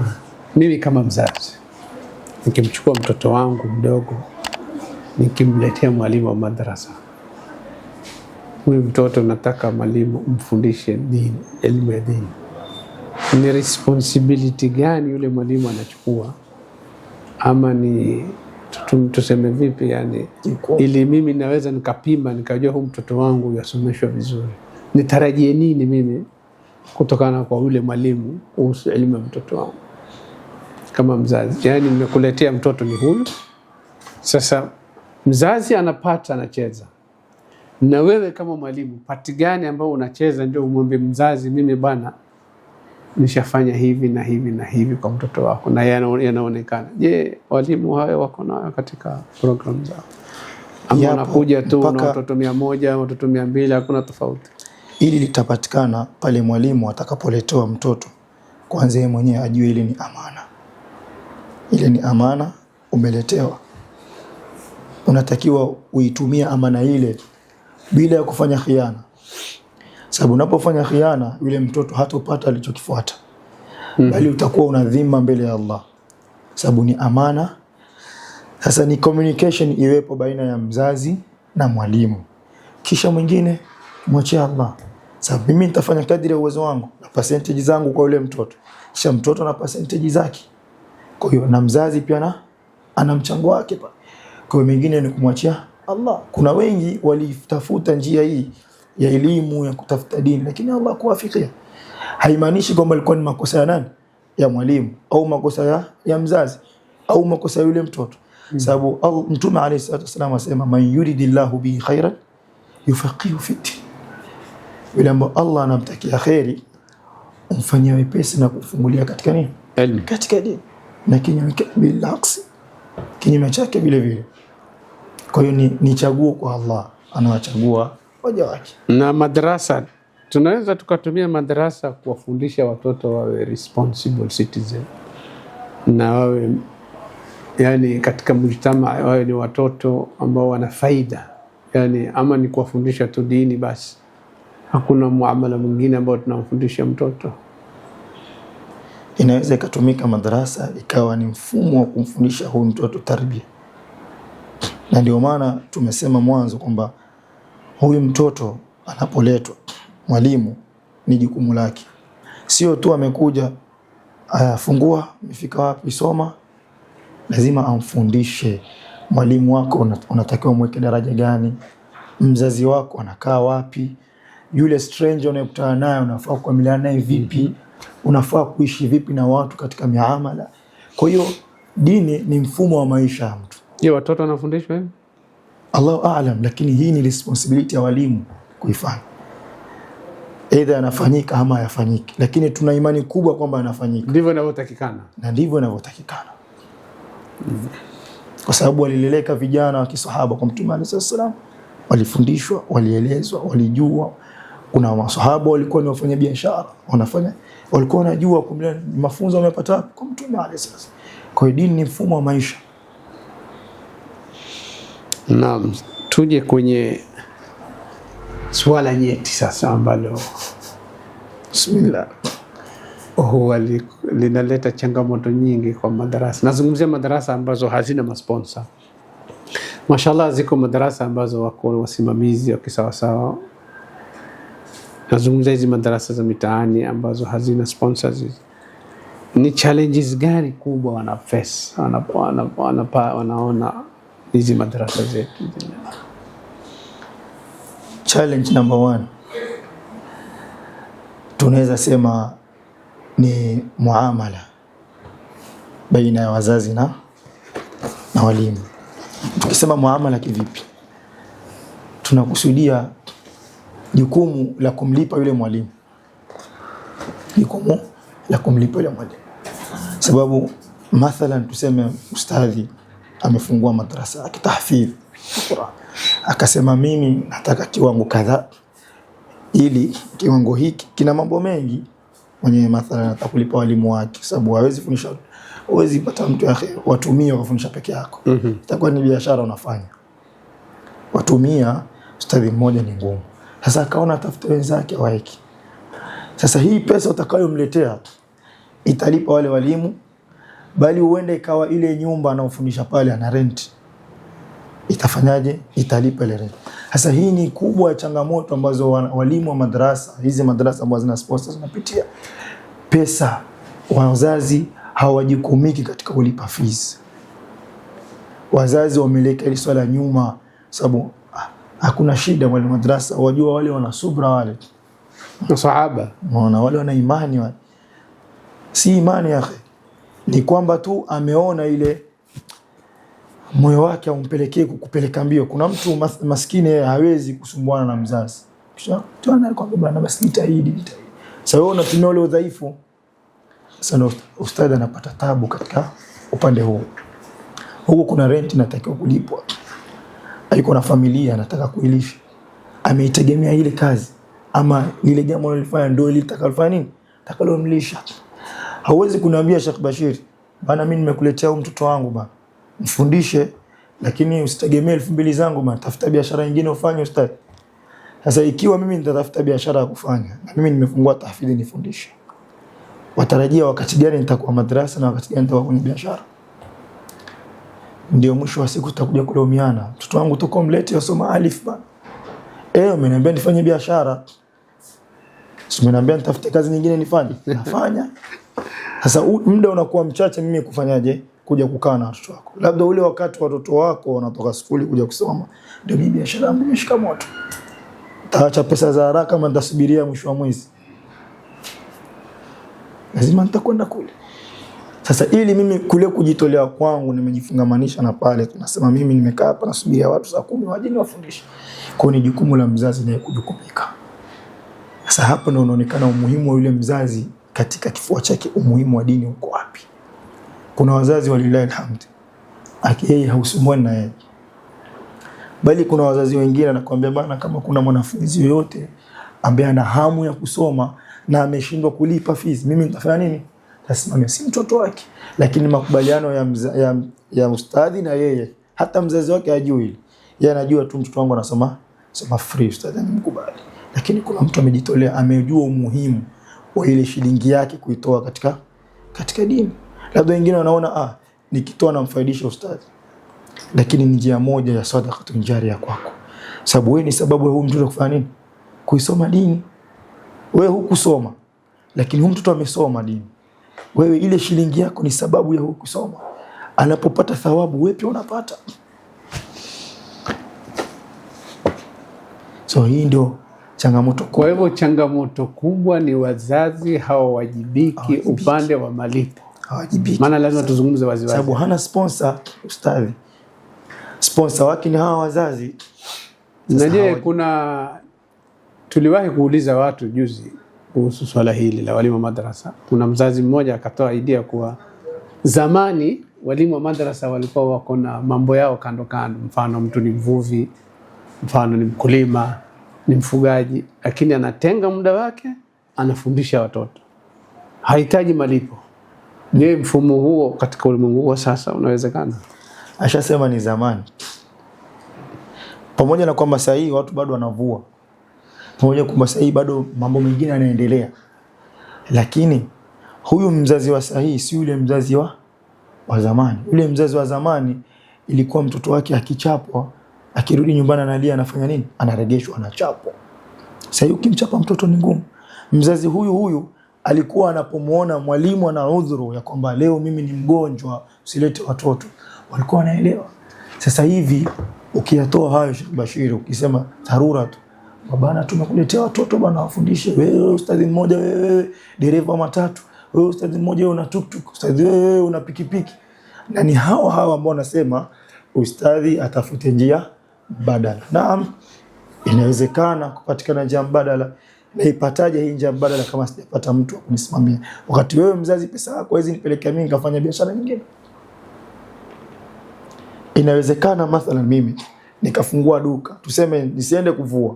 mimi kama mzazi nikimchukua mtoto wangu mdogo nikimletea mwalimu wa madrasa, huyu mtoto nataka mwalimu mfundishe dini, elimu ya dini, ni responsibility gani yule mwalimu anachukua? Ama ni tuseme vipi, yani ili mimi naweza nikapima nikajua huyu mtoto wangu yasomeshwa vizuri, nitarajie nini mimi kutokana kwa yule mwalimu kuhusu elimu ya mtoto wangu kama mzazi? Yani nimekuletea mtoto ni huyu, sasa mzazi anapata, anacheza, na wewe kama mwalimu pati gani ambao unacheza ndio umwambie mzazi, mimi bana nishafanya hivi na hivi na hivi kwa mtoto wako, na yanaonekana. Je, walimu hao wako nayo katika program zao? Ama wanakuja tu na watoto 100, watoto 200, hakuna tofauti? Ili litapatikana pale mwalimu atakapoletewa mtoto, kwanza yeye mwenyewe ajue ile ni amana. Ile ni amana umeletewa. Unatakiwa uitumie amana ile bila ya kufanya khiana. Sababu unapofanya khiana, yule mtoto hatopata alichokifuata. Bali utakuwa unadhima mbele ya Allah. Sababu ni amana. Sasa ni communication iwepo baina ya mzazi na mwalimu. Kisha mwingine mwachie Allah. Sababu mimi nitafanya kadri ya uwezo wangu na percentage zangu kwa yule mtoto. Kisha mtoto na percentage zake. Kwa hiyo na mzazi pia ana mchango wake pa. Kwa hiyo mengine ni kumwachia Allah. Kuna wengi walitafuta njia hii ya elimu ya kutafuta dini, lakini Allah kuwafikia. Haimaanishi kwamba ilikuwa ni makosa ya nani? Ya mwalimu, au makosa ya mzazi, au makosa yule mtoto. Sababu Mtume alayhi salatu wasallam asema, man yuridillahu bihi khairan yufaqihu fi din. Yule ambaye Allah anamtakia khairi umfanyia wepesi na kufungulia katika nini? Elimu. Katika dini. Na kinyume chake vile vile. Kwa hiyo ni chaguo kwa Allah, anawachagua waja wake. Na madrasa, tunaweza tukatumia madrasa kuwafundisha watoto wawe responsible citizen, na wawe yani katika mujtama wawe ni watoto ambao wana faida, yani ama ni kuwafundisha tu dini basi, hakuna muamala mwingine ambao tunamfundisha mtoto. Inaweza ikatumika madrasa ikawa ni mfumo wa kumfundisha huyu mtoto tarbia. Na ndio maana tumesema mwanzo kwamba huyu mtoto anapoletwa, mwalimu ni jukumu lake. Sio tu amekuja fungua, umefika wapi, soma. Lazima amfundishe. Mwalimu wako unatakiwa mweke daraja gani? Mzazi wako anakaa wapi? Yule stranger unayekutana naye unafaa kuamiliana naye vipi? Unafaa kuishi vipi na watu katika miamala? Kwa hiyo dini ni mfumo wa maisha ya mtu. Je, watoto wanafundishwa hivi? Allahu a'lam, lakini hii ni responsibility ya walimu kuifanya. Aidha anafanyika ama hayafanyiki, lakini tuna imani kubwa kwamba anafanyika. Ndivyo inavyotakikana. Na ndivyo inavyotakikana. kwa sababu walileleka vijana wa kisahaba kwa Mtume alayhi salam, walifundishwa, walielezwa, walijua. Kuna masahaba walikuwa ni wafanya biashara, walikuwa wanajua mafunzo wamepata kwa Mtume alayhi salam. Kwa hiyo dini ni mfumo wa maisha. Naam, tuje kwenye swala nyeti sasa ambalo bismillah huwa linaleta changamoto nyingi kwa madarasa. Nazungumzia madarasa ambazo hazina masponsa. Mashallah, ziko madarasa ambazo wako wasimamizi wa kisawasawa. Nazungumzia hizi madarasa za mitaani ambazo hazina sponsors. Ni challenges gani kubwa wana face wanaona hizi madarasa zetu? Challenge number 1 tunaweza sema ni muamala baina ya wazazi na walimu. Tukisema muamala kivipi? Tunakusudia jukumu la kumlipa yule mwalimu, jukumu la kumlipa yule mwalimu. Sababu mathalan tuseme ustadhi amefungua madrasa akitahfidh Qur'an, akasema mimi nataka kiwango kadhaa, ili kiwango hiki kina mambo mengi. Mwenye mathalan atakulipa walimu wake, sababu hawezi fundisha, hawezi pata mtu watumia kufundisha peke yako. Itakuwa ni biashara unafanya. Watumia ustadhi mmoja ni ngumu. Sasa akaona atafuta wenzake waeki. Sasa hii pesa utakayomletea italipa wale walimu, bali uende ikawa ile nyumba anaofundisha pale ana rent. Itafanyaje? Italipa ile rent. Sasa hii ni kubwa changamoto ambazo walimu wa madrasa, hizi madrasa ambazo zina sponsors zinapitia. Pesa, wazazi hawajikumiki katika kulipa fees. Wazazi wameleka ile swala nyuma, sababu hakuna shida wale madrasa, wajua wale wana subra, wale sahaba, unaona wale wana imani wale. Si imani yake, ni kwamba tu ameona ile moyo wake umpelekee kukupeleka mbio. Kuna mtu maskini hawezi kusumbuana na mzazi, kisha tuana kwamba bwana basi nitaidi. Sasa wewe unatumia ule udhaifu. Sasa ustadhi anapata tabu katika upande huu. Huko kuna rent inatakiwa kulipwa, aliko na familia anataka kuilisha, ameitegemea ile kazi ama lile jambo analifanya ndio ile litakalofanya nini, litakalomlisha. Hauwezi kuniambia Sheikh Bashir, bana mimi nimekuletea mtoto wangu bana, mfundishe, lakini usitegemee 2000 zangu bana, tafuta biashara nyingine ufanye ustadhi. Sasa ikiwa mimi nitatafuta biashara ya kufanya na mimi nimefungua tahfidhi nifundishe, watarajia wakati gani nitakuwa madrasa na wakati gani nitakuwa kwenye biashara? Ndio mwisho wa siku tutakuja kulaumiana. Mtoto wangu tuko mlete asoma alif bana, umeniambia nifanye biashara, umeniambia nitafute kazi nyingine nifanye, nafanya. Sasa muda unakuwa mchache mimi kufanyaje kuja kukaa na watoto wako. Labda ule wakati watoto wako wanatoka shule kuja kusoma, ndio mimi biashara yangu imeshika moto. Taacha pesa za haraka kama nitasubiria mwisho wa mwezi, lazima nitakwenda kule. Sasa ili mimi kule kujitolea kwangu nimejifungamanisha na pale, tunasema mimi nimekaa hapa nasubiria watu saa 10 waje niwafundishe. Kwa ni jukumu la mzazi naye kujukumika. Sasa hapo ndio unaonekana umuhimu wa yule mzazi katika kifua chake, umuhimu wa dini uko wapi. Kuna wazazi walilahi alhamd, yeye hausumbuani na yeye. Bali kuna wazazi wengine anakuambia bana, kama kuna mwanafunzi yoyote ambaye ana hamu ya kusoma na ameshindwa kulipa fees, mimi nitafanya nini? Tasimamia, si mtoto wake. Lakini makubaliano ya ustadhi na yeye, hata mzazi wake hajui. Yeye anajua tu mtoto wangu anasoma free, ustadhi nimkubali. Lakini kuna mtu amejitolea, amejua umuhimu wa ile shilingi yake kuitoa katika dini. Labda wengine wanaona nikitoa namfaidisha ustadhi, lakini ni njia moja ya sadaqatun jariya kwako. Sababu wewe ni sababu ya huyu mtoto kufanya nini? Kuisoma dini. Wewe hukusoma, lakini huyu mtoto amesoma dini. Wewe ile shilingi yako ni sababu ya huyu kusoma. Anapopata thawabu wewe pia unapata. So hii ndio changamoto kubwa. Kwa hivyo changamoto kubwa ni wazazi hawawajibiki upande wa malipo. Hawajibiki. Maana lazima tuzungumze wazi. Sababu hana sponsor ustadhi. Sponsor wake ni hawa wazazi. Naje tuliwahi kuuliza watu juzi kuhusu swala hili la walimu madrasa. Kuna mzazi mmoja akatoa idea kuwa zamani walimu wa madrasa walikuwa wako na mambo yao kando kando, mfano mtu ni mvuvi, mfano ni mkulima, ni mfugaji, lakini anatenga muda wake anafundisha watoto, hahitaji malipo. Je, mfumo huo katika ulimwengu huo sasa unawezekana? Ashasema ni zamani. Pamoja na kwamba sasa hivi watu bado wanavua, pamoja na kwamba sasa hivi bado mambo mengine yanaendelea, lakini huyu mzazi wa sasa hivi si yule mzazi wa zamani. Yule mzazi wa zamani ilikuwa mtoto wake akichapwa, akirudi nyumbani analia, anafanya nini? Anaregeshwa, anachapwa. Sasa hivi ukimchapa mtoto ni ngumu. Mzazi huyu alikuwa anapomuona mwalimu ana udhuru ya kwamba leo mimi ni mgonjwa, usilete watoto, walikuwa wanaelewa. Sasa hivi ukiyatoa hayo Sheikh Bashir, ukisema dharura tu, bwana tumekuletea watoto bwana wafundishe, wewe ustadhi mmoja, wewe dereva matatu, wewe ustadhi mmoja, wewe una tuktuk, ustadhi wewe una pikipiki. Na ni hao ambao wanasema ustadhi atafute njia badala. Naam, inawezekana kupatikana njia mbadala. Na ipataje hii njia mbadala kama sijapata mtu wa kunisimamia? Wakati wewe mzazi pesa yako hizi nipelekea mimi nikafanya biashara nyingine. Inawezekana mathalan mimi nikafungua duka, tuseme nisiende kuvua,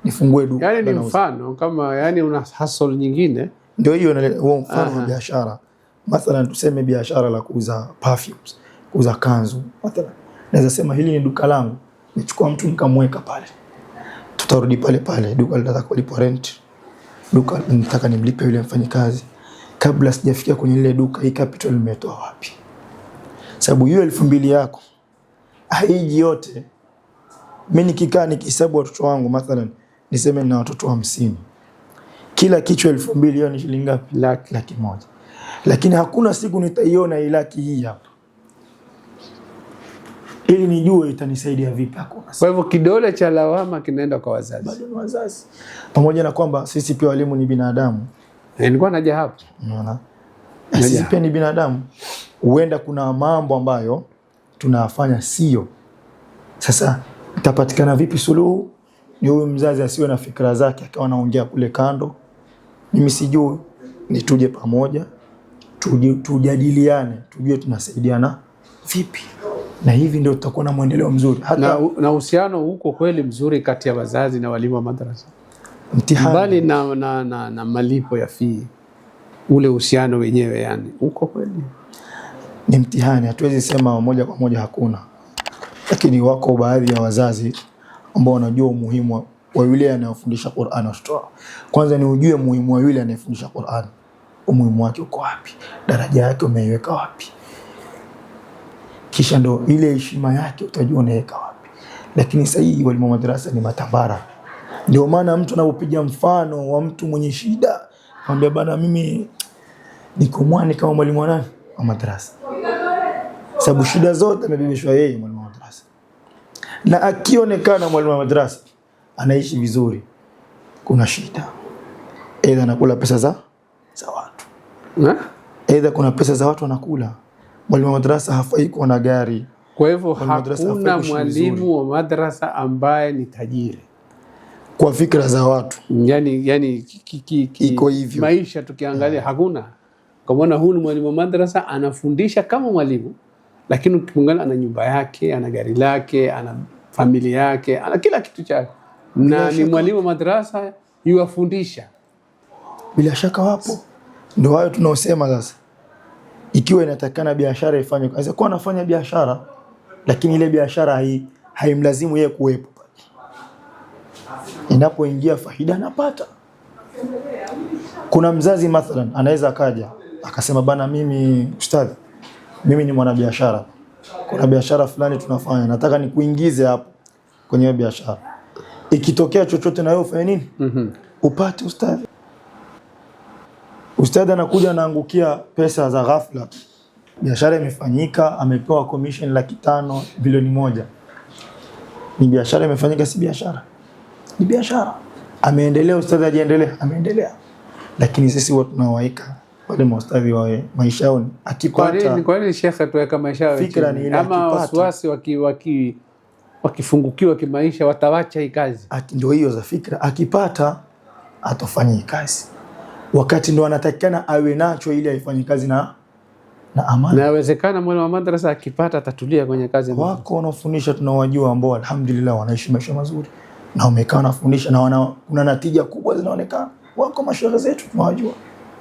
nifungue duka. Yani ni mfano kama yani una hustle nyingine. Ndio hiyo huo mfano wa biashara. Mathalan tuseme biashara la kuuza perfumes, kuuza kanzu. Mathalan naweza sema hili ni duka langu, nichukua mtu nikamweka pale. Tutarudi pale, duka linataka kulipwa rent. Duka nataka nimlipe yule mfanyikazi. Kabla sijafikia kwenye ile duka, hii capital nimetoa wapi? Sababu hiyo 2,000 yako haiji yote. Mimi nikikaa nikihesabu watoto wangu, mathalan niseme nina watoto 50. Kila kichwa 2,000, hiyo ni shilingi ngapi? Laki moja. Lakini hakuna siku nitaiona ile laki hii hapa, ili nijue itanisaidia vipi. Kwa hivyo kidole cha lawama kinaenda kwa wazazi. Bado ni wazazi. Pamoja na kwamba sisi pia walimu ni binadamu. Nilikuwa naja hapo. Unaona? Sisi pia ni binadamu. Huenda kuna mambo ambayo tunafanya sio. Sasa itapatikana vipi suluhu? Ni huyu mzazi asiwe na fikra zake akawa anaongea kule kando. Mimi sijui, ni tuje pamoja, tujadiliane, tujue tunasaidiana vipi. Na hivi ndio tutakuwa na muendeleo mzuri. Hata na uhusiano huko kweli mzuri kati ya wazazi na walimu wa madrasa. Mtihani. Mbali na malipo ya fee, ule uhusiano wenyewe yani uko kweli ni mtihani. Hatuwezi sema moja kwa moja hakuna, lakini wako baadhi ya wazazi ambao wanajua umuhimu wa yule anayefundisha Qur'an watoto. Kwanza ni ujue umuhimu wa yule anayefundisha Qur'an, umuhimu wake uko wapi, daraja yake umeiweka wapi, kisha ndo ile heshima yake utajua unaweka wapi. Lakini sasa hii walimu wa madrasa ni matambara. Ndio maana mtu anapopiga mfano wa mtu mwenye shida, anambia bana mimi niko mwani kama mwalimu wa nani wa madrasa, sababu shida zote amebebeshwa yeye mwalimu wa madrasa. Na akionekana mwalimu wa madrasa anaishi vizuri, kuna shida, aidha anakula pesa za watu, aidha kuna pesa za watu anakula. Mwalimu wa madrasa hafai kuwa na gari. Kwa hivyo hakuna mwalimu wa madrasa ambaye ni tajiri kwa fikra za watu. Yani iko hivyo. Maisha tukiangalia hakuna. Kwa maana huyu ni mwalimu wa madrasa anafundisha kama mwalimu, lakini ukiangalia ana nyumba yake, ana gari lake, ana familia yake, ana kila kitu chake. Na ni mwalimu wa madrasa yuwafundisha. Bila shaka wapo. Ndio hayo tunaosema sasa. Ikiwa inatakana biashara ifanywe, kwanza kwa anafanya biashara, lakini ile biashara haimlazimu yeye kuwepo. Inapoingia faida anapata. Kuna mzazi mathalan anaweza akaja akasema bana mimi ustadhi, mimi ni mwanabiashara, kuna biashara fulani tunafanya, nataka nikuingize hapo kwenye biashara. Ikitokea chochote na wewe ufanye nini? Upate ustadhi. Ustadhi anakuja anaangukia pesa za ghafla. Biashara imefanyika, amepewa commission 500,000, bilioni 1. Ni biashara imefanyika, si biashara? Ni biashara. Ameendelea ustadhi, ajiendelea, ameendelea. Lakini sisi watu tunawaika wale maustadhi wawe maisha yao akipata. Kwa nini shekhe tuweka maisha yao fikra ni ile ama wasiwasi wakifungukiwa kimaisha watawacha hii kazi? Ndio hiyo za fikra, akipata atafanya kazi. Wakati ndo anatakikana awe nacho ili aifanye kazi na na amani. Na inawezekana mwalimu wa madrasa akipata atatulia kwenye kazi. Wako wanaofundisha tunawajua ambao alhamdulillah wanaishi maisha mazuri na wamekaa wanafundisha na kuna natija kubwa zinaonekana. Wako mashehe zetu tunawajua,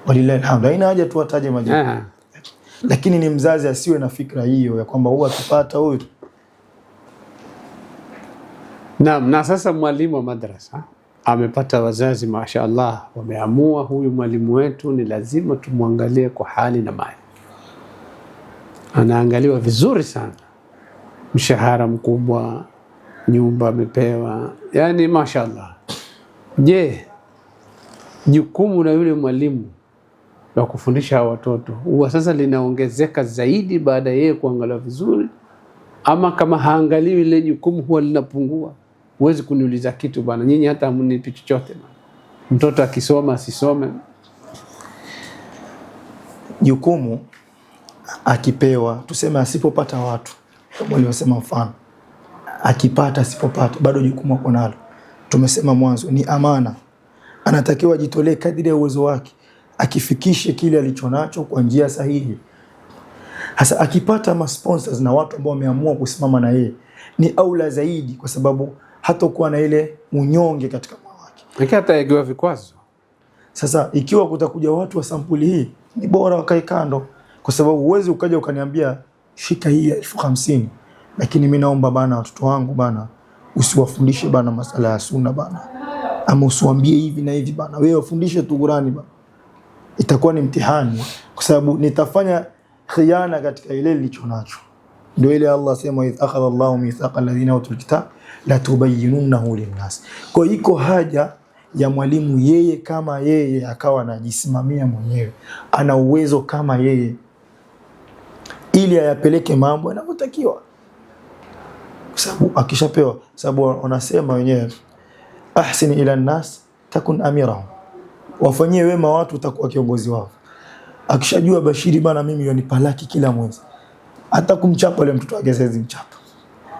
walillahi alhamd. Haina haja tuwataje majina, lakini ni mzazi asiwe na fikra hiyo ya kwamba huwa akipata huyu. Naam. Na sasa mwalimu wa madrasa amepata wazazi mashaallah wameamua huyu mwalimu wetu ni lazima tumwangalie kwa hali na mali. Anaangaliwa vizuri sana, mshahara mkubwa, nyumba amepewa, yani mashaallah. Je, jukumu la yule mwalimu la kufundisha hawa watoto huwa sasa linaongezeka zaidi baada yeye kuangaliwa vizuri, ama kama haangaliwi ile jukumu huwa linapungua? Huwezi kuniuliza kitu bwana, nyinyi hata hamnipi chochote bwana. Mtoto akisoma asisome, jukumu akipewa, tuseme asipopata watu kama waliosema, mfano akipata asipopata, bado jukumu ako nalo. Tumesema mwanzo ni amana, anatakiwa jitolee kadiri ya uwezo wake, akifikishe kile alichonacho kwa njia sahihi. Hasa akipata masponsors na watu ambao wameamua kusimama na yeye, ni aula zaidi, kwa sababu hatakuwa na ile unyonge katika moyo wake. hata yagiwa vikwazo. Sasa ikiwa kutakuja watu wa sampuli hii, ni bora wakae kando, kwa sababu uwezi ukaja ukaniambia shika hii 50,000, lakini mimi naomba bana watoto wangu bana usiwafundishe bana masala ya sunna bana, ama usiwaambie hivi na hivi bana, wewe wafundishe tu Qur'ani bana. Itakuwa ni mtihani, kwa sababu nitafanya khiana katika ile nilichonacho. Ndio ile Allah sema idh akhadha Allahu mithaqa alladhina utul kitab la tubayyinunahu linnas. Kwa iko haja ya mwalimu yeye kama yeye akawa anajisimamia mwenyewe, ana uwezo kama yeye, ili ayapeleke mambo yanavyotakiwa, kwa sababu akishapewa, sababu wanasema wenyewe ahsin ila nnas takun amirahum, wafanyie wema watu utakuwa kiongozi wao. Akishajua Bashiri bana mimi yonipa laki kila mwezi, hata kumchapa ile mtoto wake siwezi mchapa,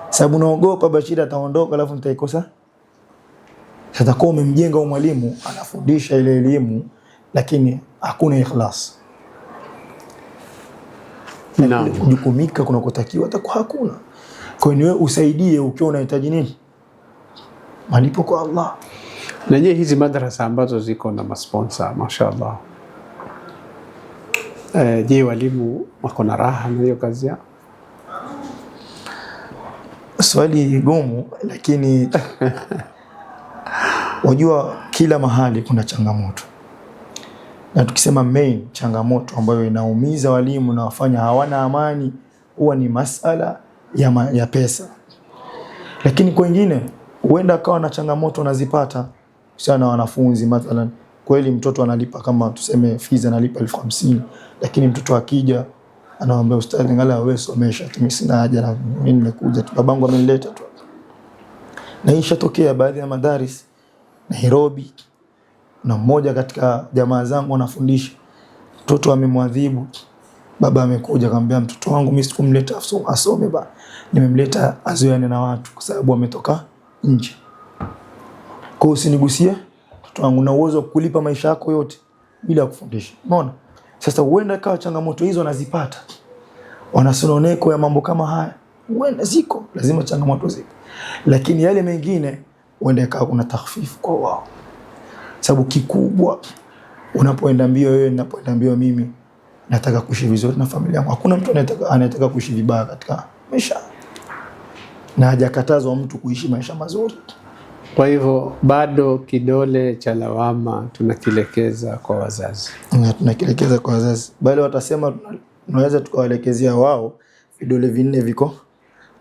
sababu naogopa Bashiri ataondoka alafu nitaikosa. Sasa kwa umemjenga mwalimu anafundisha ile elimu, lakini hakuna ikhlas, na kujukumika kuna kutakiwa atakuwa hakuna. Kwa hiyo wewe usaidie ukiwa unahitaji nini, malipo kwa Allah. Na je, hizi madrasa ambazo ziko na masponsa mashaallah, je walimu wako na raha na hiyo kazi yao? Swali gumu, lakini wajua kila mahali kuna changamoto, na tukisema main changamoto ambayo inaumiza walimu na wafanya hawana amani huwa ni masala ya pesa. Lakini kwingine huenda akawa na changamoto nazipata sana wanafunzi. Mathalan kweli mtoto analipa kama tuseme fees analipa 50,000, lakini mtoto akija anaomba ustadhi ngala wewe somesha, mimi sina haja na mimi nimekuja tu, babangu amenileta tu. Na ishatokea baadhi ya madaris Nairobi, na mmoja katika jamaa zangu anafundisha, mtoto amemwadhibu, baba amekuja akamwambia mtoto wangu mimi sikumleta asome ba, nimemleta azoeane na watu kwa sababu ametoka nje. Kwa usinigusie mtoto wangu, na uwezo kulipa maisha yako yote bila kufundisha. Unaona? Sasa huenda kawa changamoto hizo nazipata, wanasononeko ya mambo kama haya huenda ziko, lazima changamoto zipo, lakini yale mengine huenda kawa kuna takhfifu kwa wao. Sababu kikubwa unapoenda mbio wewe, ninapoenda mbio mimi, nataka kuishi vizuri na familia yangu. Hakuna mtu anayetaka kuishi vibaya katika maisha, na hajakatazwa mtu kuishi maisha mazuri. Kwa hivyo bado kidole cha lawama tunakielekeza kwa wazazi. Tunakielekeza kwa wazazi. Bali watasema tunaweza tukawaelekezea wao vidole vinne viko,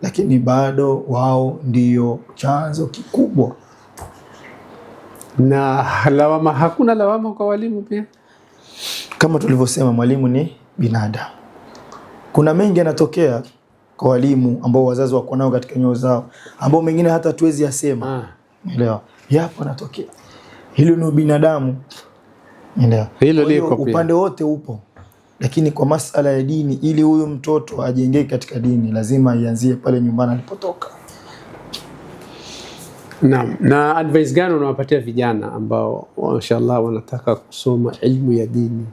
lakini bado wao ndio chanzo kikubwa. Na lawama, hakuna lawama kwa walimu pia? Kama tulivyosema, mwalimu ni binadamu. Kuna mengi yanatokea kwa walimu ambao wazazi wako nao katika nyoyo zao, ambao mengine hata tuwezi yasema. Elewa, yapo yanatokea. Hilo ni binadamu. Elewa. Hilo liko pia. Upande wote upo. Lakini kwa masala ya dini, ili huyu mtoto ajengeke katika dini, lazima ianzie pale nyumbani alipotoka. Naam. Na advice gani unawapatia vijana ambao mashallah wanataka kusoma elimu ya dini?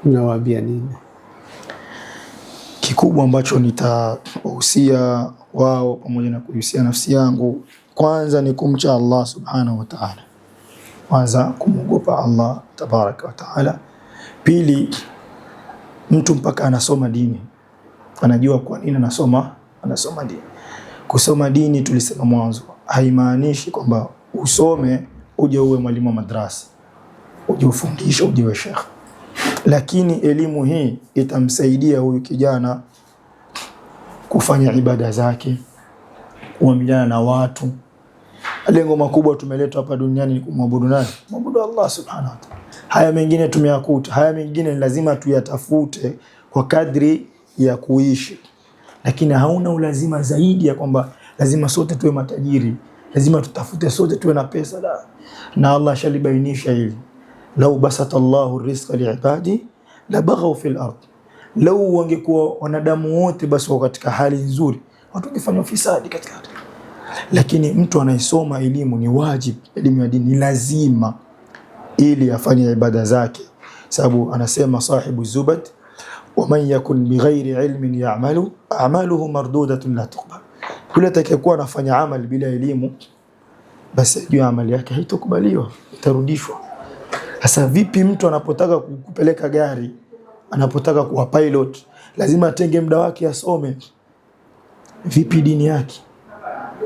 Unawaambia nini? kikubwa ambacho nitawahusia wao pamoja na kuhusia nafsi yangu, kwanza ni kumcha Allah subhanahu wa ta'ala, kwanza kumwogopa Allah tabaraka wa ta'ala. Pili, mtu mpaka anasoma dini anajua kwa nini anasoma dini. Kusoma dini tulisema mwanzo haimaanishi kwamba usome uje uwe mwalimu wa madrasa, uje ufundishe, uje uwe shekhi, lakini elimu hii itamsaidia huyu kijana kufanya ibada zake, kuamiliana na watu. Lengo makubwa tumeletwa hapa duniani ni kumwabudu nani? Kumwabudu Allah subhanahu wa ta'ala. Haya mengine tumeyakuta, haya mengine lazima tuyatafute kwa kadri ya kuishi, lakini hauna ulazima zaidi ya kwamba lazima sote tuwe matajiri, lazima tutafute sote tuwe na pesa. La, na Allah shalibainisha hili, lau basata Allahu rizqa liibadi la baghaw fil ard, lau wangekuwa wanadamu wote basi wako katika hali nzuri, watu wangefanya ufisadi katika ardhi. Lakini mtu anayesoma elimu ni wajibu, elimu ya dini ni lazima ili afanye ibada zake, sababu anasema sahibu Zubad, wa man yakun bighairi ilmin ya'malu a'maluhu mardudatun la tuqbal, yule atakayekuwa anafanya amali bila elimu basi ajue amali yake haitokubaliwa, itarudishwa. Sasa vipi mtu anapotaka kupeleka gari, anapotaka kuwa pilot, lazima atenge muda wake asome? Vipi dini yake?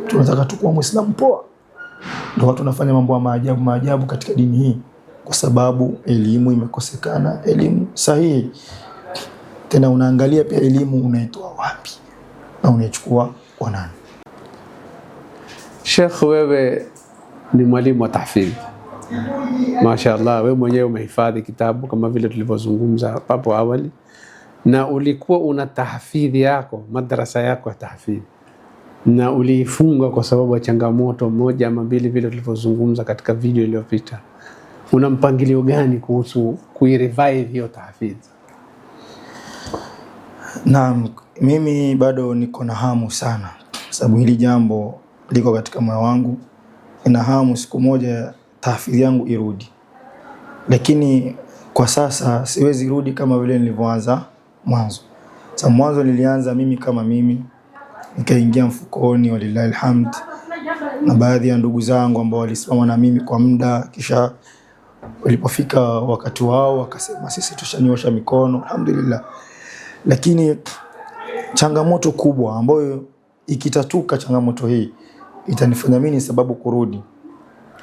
Tunataka tukua Muislamu poa, ndio watu wanafanya mambo ya maajabu katika dini hii, kwa sababu elimu imekosekana, elimu sahihi. Tena unaangalia pia elimu unaitoa wapi na unaichukua kwa nani. Sheikh, wewe ni mwalimu wa tahfidh. Mashaallah, wewe mwenyewe umehifadhi kitabu kama vile tulivyozungumza hapo awali, na ulikuwa una tahfidhi yako, madrasa yako ya tahfidhi, na uliifunga kwa sababu ya changamoto moja ama mbili vile tulivyozungumza katika video iliyopita. Una mpangilio gani kuhusu kuirevive hiyo tahfidhi? Naam, mimi bado niko na hamu sana, sababu hili jambo liko katika moyo wangu. Ina hamu siku moja tahfidhi yangu irudi, lakini kwa sasa siwezi rudi kama vile nilivyoanza mwanzo. Sababu mwanzo nilianza mimi kama mimi, nikaingia mfukoni, walillahi alhamd, na baadhi ya ndugu zangu ambao walisimama na mimi kwa muda, kisha walipofika wakati wao wakasema sisi tushanyosha mikono, alhamdulillah. Lakini changamoto kubwa ambayo ikitatuka changamoto hii itanifanya mimi sababu kurudi,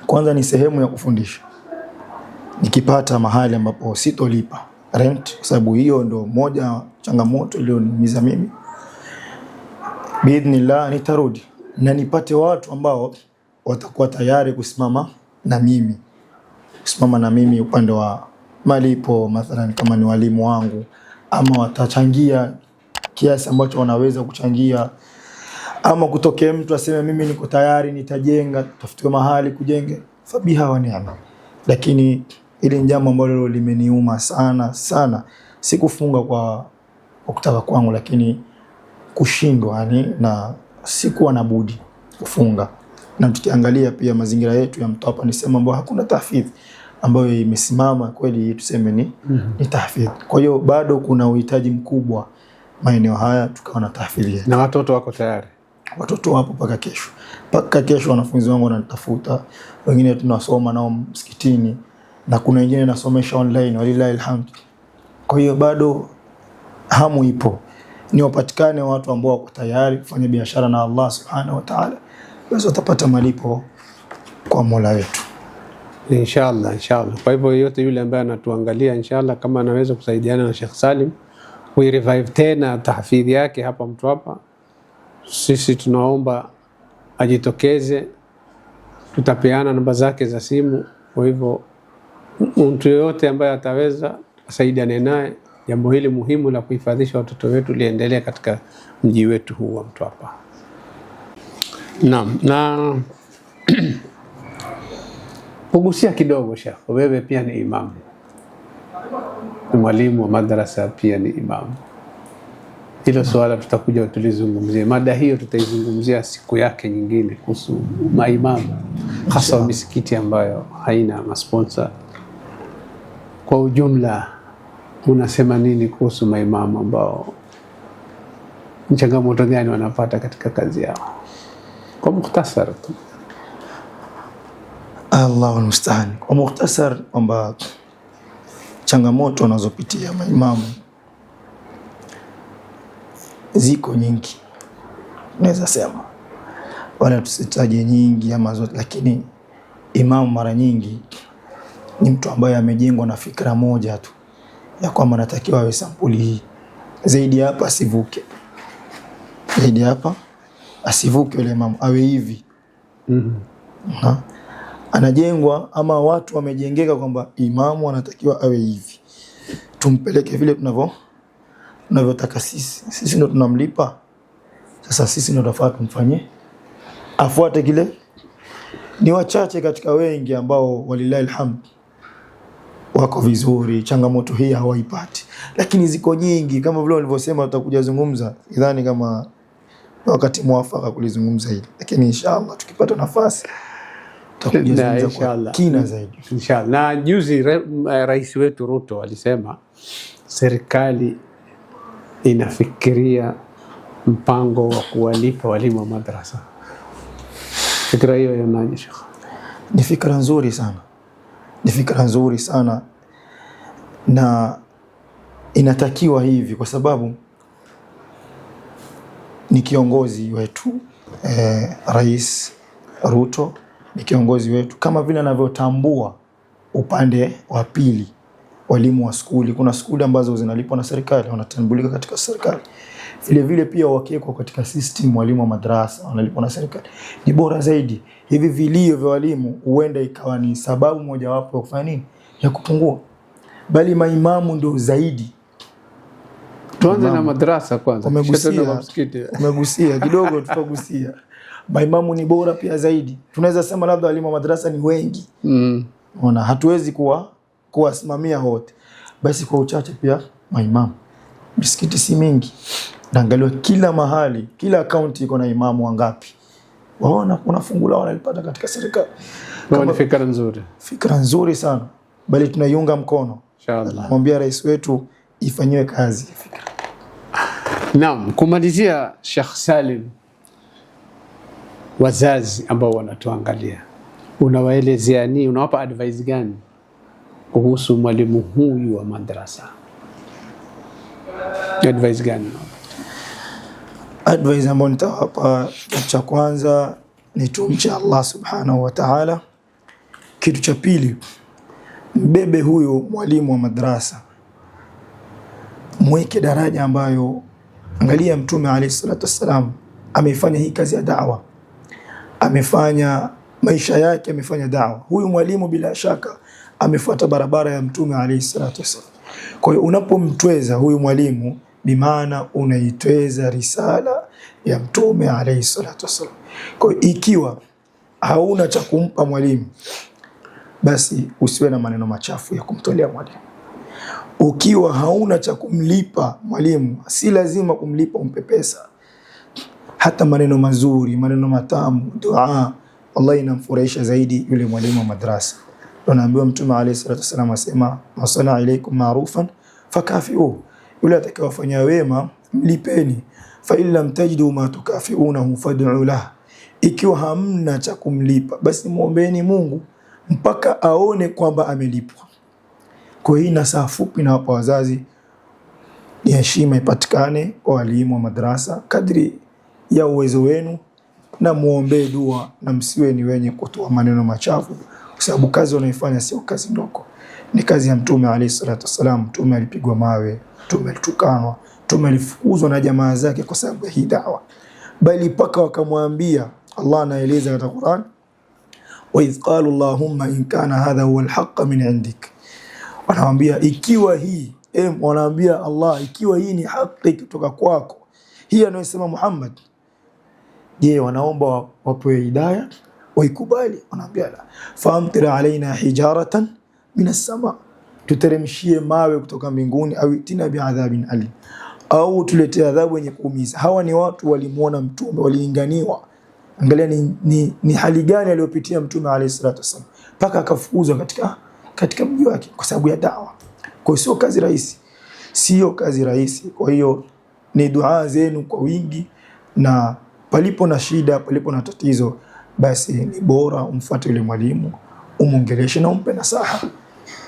kwanza ni sehemu ya kufundisha. Nikipata mahali ambapo sitolipa rent, kwa sababu hiyo ndio moja changamoto iliyoniumiza mimi, biidhnillah nitarudi na nipate watu ambao watakuwa tayari kusimama na mimi upande wa malipo, mathalan kama ni walimu wangu, ama watachangia kiasi ambacho wanaweza kuchangia, ama kutokea mtu aseme mimi niko tayari nitajenga, tafutiwe mahali kujenge, fabiha wa ni'ma. Lakini ile jambo ambalo limeniuma sana sana, sikufunga kwa kutaka kwangu, lakini kushindwa, yani na sikuwa na budi kufunga. Na tukiangalia pia mazingira yetu ya Mtwapa ni sema ambayo hakuna tahfidhi ambayo imesimama kweli tuseme ni tahfidhi. Kwa hiyo bado kuna uhitaji mkubwa maeneo haya tukawa na tahfidhi. Na watoto wako tayari? Watoto wapo mpaka kesho wanafunzi wangu wanatafuta, wengine tunasoma nao msikitini na kuna wengine nasomesha online, walillahi alhamd. Kwa hiyo bado hamu ipo, ni wapatikane watu ambao wako tayari kufanya biashara na Allah subhanahu wa ta'ala, basi watapata malipo kwa Mola wetu inshallah. Kwa hivyo yote yule ambaye anatuangalia inshallah, kama anaweza kusaidiana na Sheikh Salim kuirevive tena tahfidhi yake hapa Mtwapa, sisi tunaomba ajitokeze, tutapeana namba zake za simu. Kwa hivyo mtu yote ambaye ataweza asaidiane naye, jambo hili muhimu la kuhifadhisha watoto wetu liendelee katika mji wetu huu wa Mtwapa. Naam, na kugusia kidogo Sheikh, wewe pia ni imamu, ni mwalimu wa madrasa, pia ni imamu. Hilo swala tutakuja tulizungumzie, mada hiyo tutaizungumzia siku yake nyingine, kuhusu maimamu hasa wa misikiti ambayo haina masponsa. Kwa ujumla unasema nini kuhusu maimamu ambao changamoto gani wanapata katika kazi yao kwa mukhtasar tu? Allahu musta'an. Kwa mukhtasar kwamba changamoto wanazopitia maimamu ziko nyingi, naweza sema, wala tusitaje nyingi ama zote, lakini imamu mara nyingi ni mtu ambaye amejengwa na fikra moja tu ya kwamba anatakiwa awe sampuli hii, zaidi hapa asivuke, zaidi hapa asivuke, yule imamu awe hivi. Anajengwa ama watu wamejengeka kwamba imamu anatakiwa awe hivi, tumpeleke vile tunavyotaka sisi ndo tunamlipa. Sasa sisi ndo tunafaa tumfanye afuate kile. Ni wachache katika wengi ambao walilahi alhamd wako vizuri, changamoto hii hawaipati, lakini ziko nyingi. Kama vile walivyosema tutakuja zungumza, idhani kama wakati mwafaka kulizungumza hili, lakini inshallah tukipata nafasi tutakuja zungumza kina zaidi inshallah. Na juzi rais wetu Ruto alisema serikali inafikiria mpango wa kuwalipa walimu wa madrasa. Fikra hiyo yanaje Sheikh? Ni fikra nzuri sana, ni fikra nzuri sana, na inatakiwa hivi kwa sababu ni kiongozi wetu. Rais Ruto ni kiongozi wetu, kama vile anavyotambua upande wa pili walimu wa skuli. Kuna skuli ambazo zinalipwa na serikali, wanatambulika katika serikali. Vile vile pia wakiwekwa katika system walimu wa madrasa wanalipwa na serikali, ni bora zaidi. Hivi vilio vya walimu huenda ikawa ni sababu mojawapo ya kufanya nini, ya kupungua, bali maimamu ndio zaidi. Tuanze na madrasa kwanza, umegusia kidogo, tutagusia. Maimamu ni bora pia zaidi. Tunaweza sema labda walimu wa madrasa ni wengi, ona hatuwezi kuwasimamia wote, basi kwa uchache pia maimamu. Misikiti si mingi, naangaliwa kila mahali, kila akaunti iko na imamu wangapi, waona kuna fungu lao wanalipata katika serikali. Kama fikra nzuri, fikra nzuri sana, bali tunaiunga mkono inshallah. Mwambia rais wetu ifanywe kazi fikra. Naam, kumalizia Sheikh Salim, wazazi ambao wanatuangalia, unawaelezea nini, unawapa advice gani kuhusu mwalimu huyu wa madrasa? Advice gani? Advice ambayo nitawapa, cha kwanza ni tumche Allah subhanahu wa ta'ala. Kitu cha pili, mbebe huyo mwalimu wa madrasa, mweke daraja ambayo, angalia Mtume alayhi salatu wassalam ameifanya hii kazi ya da'wa, amefanya maisha yake, amefanya da'wa. Huyu mwalimu bila shaka amefuata barabara ya Mtume alayhi salatu wassalam. Kwa hiyo unapomtweza huyu mwalimu, bimaana unaitweza risala ya Mtume alayhi salatu wassalam. Kwa hiyo ikiwa hauna cha kumpa mwalimu, basi usiwe na maneno machafu ya kumtolea mwalimu. Ukiwa hauna cha kumlipa mwalimu, si lazima kumlipa umpe pesa, hata maneno mazuri, maneno matamu, dua, Allah inamfurahisha zaidi yule mwalimu wa madrasa. Tunaambiwa Mtume alayhi salatu wasallam asema, masana ilaykum ma'rufan fakafi'u, yule atakayewafanyia wema mlipeni, fa in lam tajidu ma tukafi'unahu fad'u lahu, ikiwa hamna cha kumlipa basi muombeeni Mungu mpaka aone kwamba amelipwa. Kwa hii nasaha fupi na wapa wazazi, ni heshima ipatikane kwa walimu wa madrasa kadri ya uwezo wenu, na muombe dua, na msiwe ni wenye kutoa maneno machafu, kwa sababu kazi wanaifanya sio kazi ndogo, ni kazi ya Mtume alayhi salatu wasalam. Mtume alipigwa mawe, Mtume alitukanwa, Mtume alifukuzwa na jamaa zake kwa sababu ya hii da'wa, bali paka wakamwambia, Allah anaeleza katika Qur'an, wa idh qalu Allahumma in kana hadha huwa al-haqq min indik, wanamwambia ikiwa hii, wanaambia Allah, ikiwa hii ni haki kutoka kwako, hii anayosema Muhammad, je, wanaomba wapewe hidayah waikubali? Wanaambia la, faamtir alaina hijaratan minas sama, tuteremshie mawe kutoka mbinguni, au itina biadhabin alim, au tuletee adhabu yenye kuumiza. Hawa ni watu walimuona Mtume, waliinganiwa. Angalia ni hali gani aliyopitia Mtume alayhi salatu wasallam mpaka akafukuzwa katika mji wake kwa sababu ya da'wa. Kwa hiyo sio kazi rahisi, sio kazi rahisi. Kwa hiyo ni dua zenu kwa wingi, na palipo na shida, palipo na tatizo, basi ni bora umfuate yule mwalimu, umongeleshe na umpe nasaha.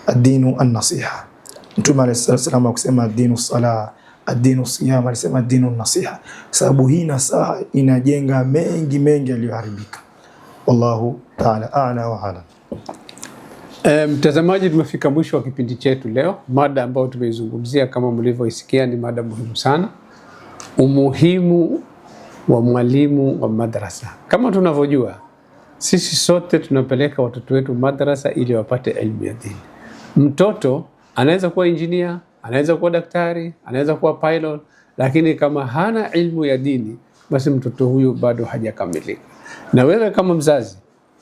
Ad-dinu an-nasiha. Mtume alayhi salaam akusema ad-dinu salah, ad-dinu siyam, alisema ad-dinu an-nasiha, sababu hii nasaha inajenga mengi yaliyoharibika. Wallahu ta'ala a'la wa a'lam. Mtazamaji, tumefika mwisho wa kipindi chetu leo. Mada ambayo tumeizungumzia kama mlivyoisikia ni mada muhimu sana, umuhimu wa mwalimu wa madrasa. Kama tunavyojua, sisi sote tunapeleka watoto wetu madrasa ili wapate elimu ya dini. Mtoto anaweza kuwa engineer, anaweza kuwa daktari, anaweza kuwa pilot, lakini kama hana ilmu ya dini, basi mtoto huyu bado hajakamilika. Na wewe kama mzazi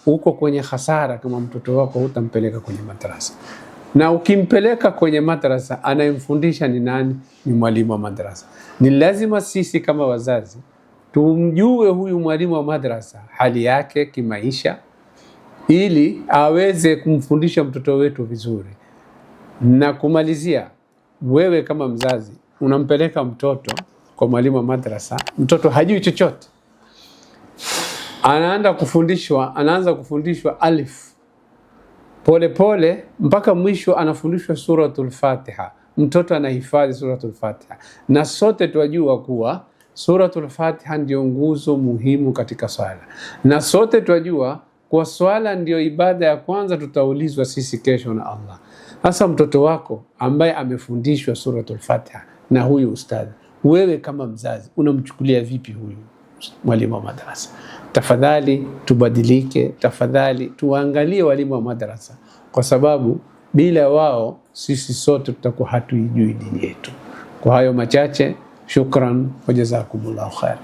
uko kwenye hasara kama mtoto wako hutampeleka kwenye madrasa. Na ukimpeleka kwenye madrasa, anayemfundisha ni nani? Ni mwalimu wa madrasa. Ni lazima sisi kama wazazi tumjue huyu mwalimu wa madrasa, hali yake kimaisha, ili aweze kumfundisha mtoto wetu vizuri. Na kumalizia, wewe kama mzazi unampeleka mtoto kwa mwalimu wa madrasa, mtoto hajui chochote, anaanza kufundishwa alif pole mpaka mwisho anafundishwa suratul Fatiha. Mtoto anahifadhi suratul Fatiha, na sote twajua kuwa suratul Fatiha ndio nguzo muhimu katika swala, na sote twajua kwa swala ndio ibada ya kwanza tutaulizwa sisi kesho na Allah. Sasa mtoto wako ambaye amefundishwa suratul Fatiha na huyu ustadhi, wewe kama mzazi unamchukulia vipi huyu mwalimu wa madrasa? Tafadhali tubadilike, tafadhali tuangalie walimu wa madrasa, kwa sababu bila wao sisi sote tutakuwa hatuijui dini yetu. Kwa hayo machache, shukran wa jazakumullahu khairan.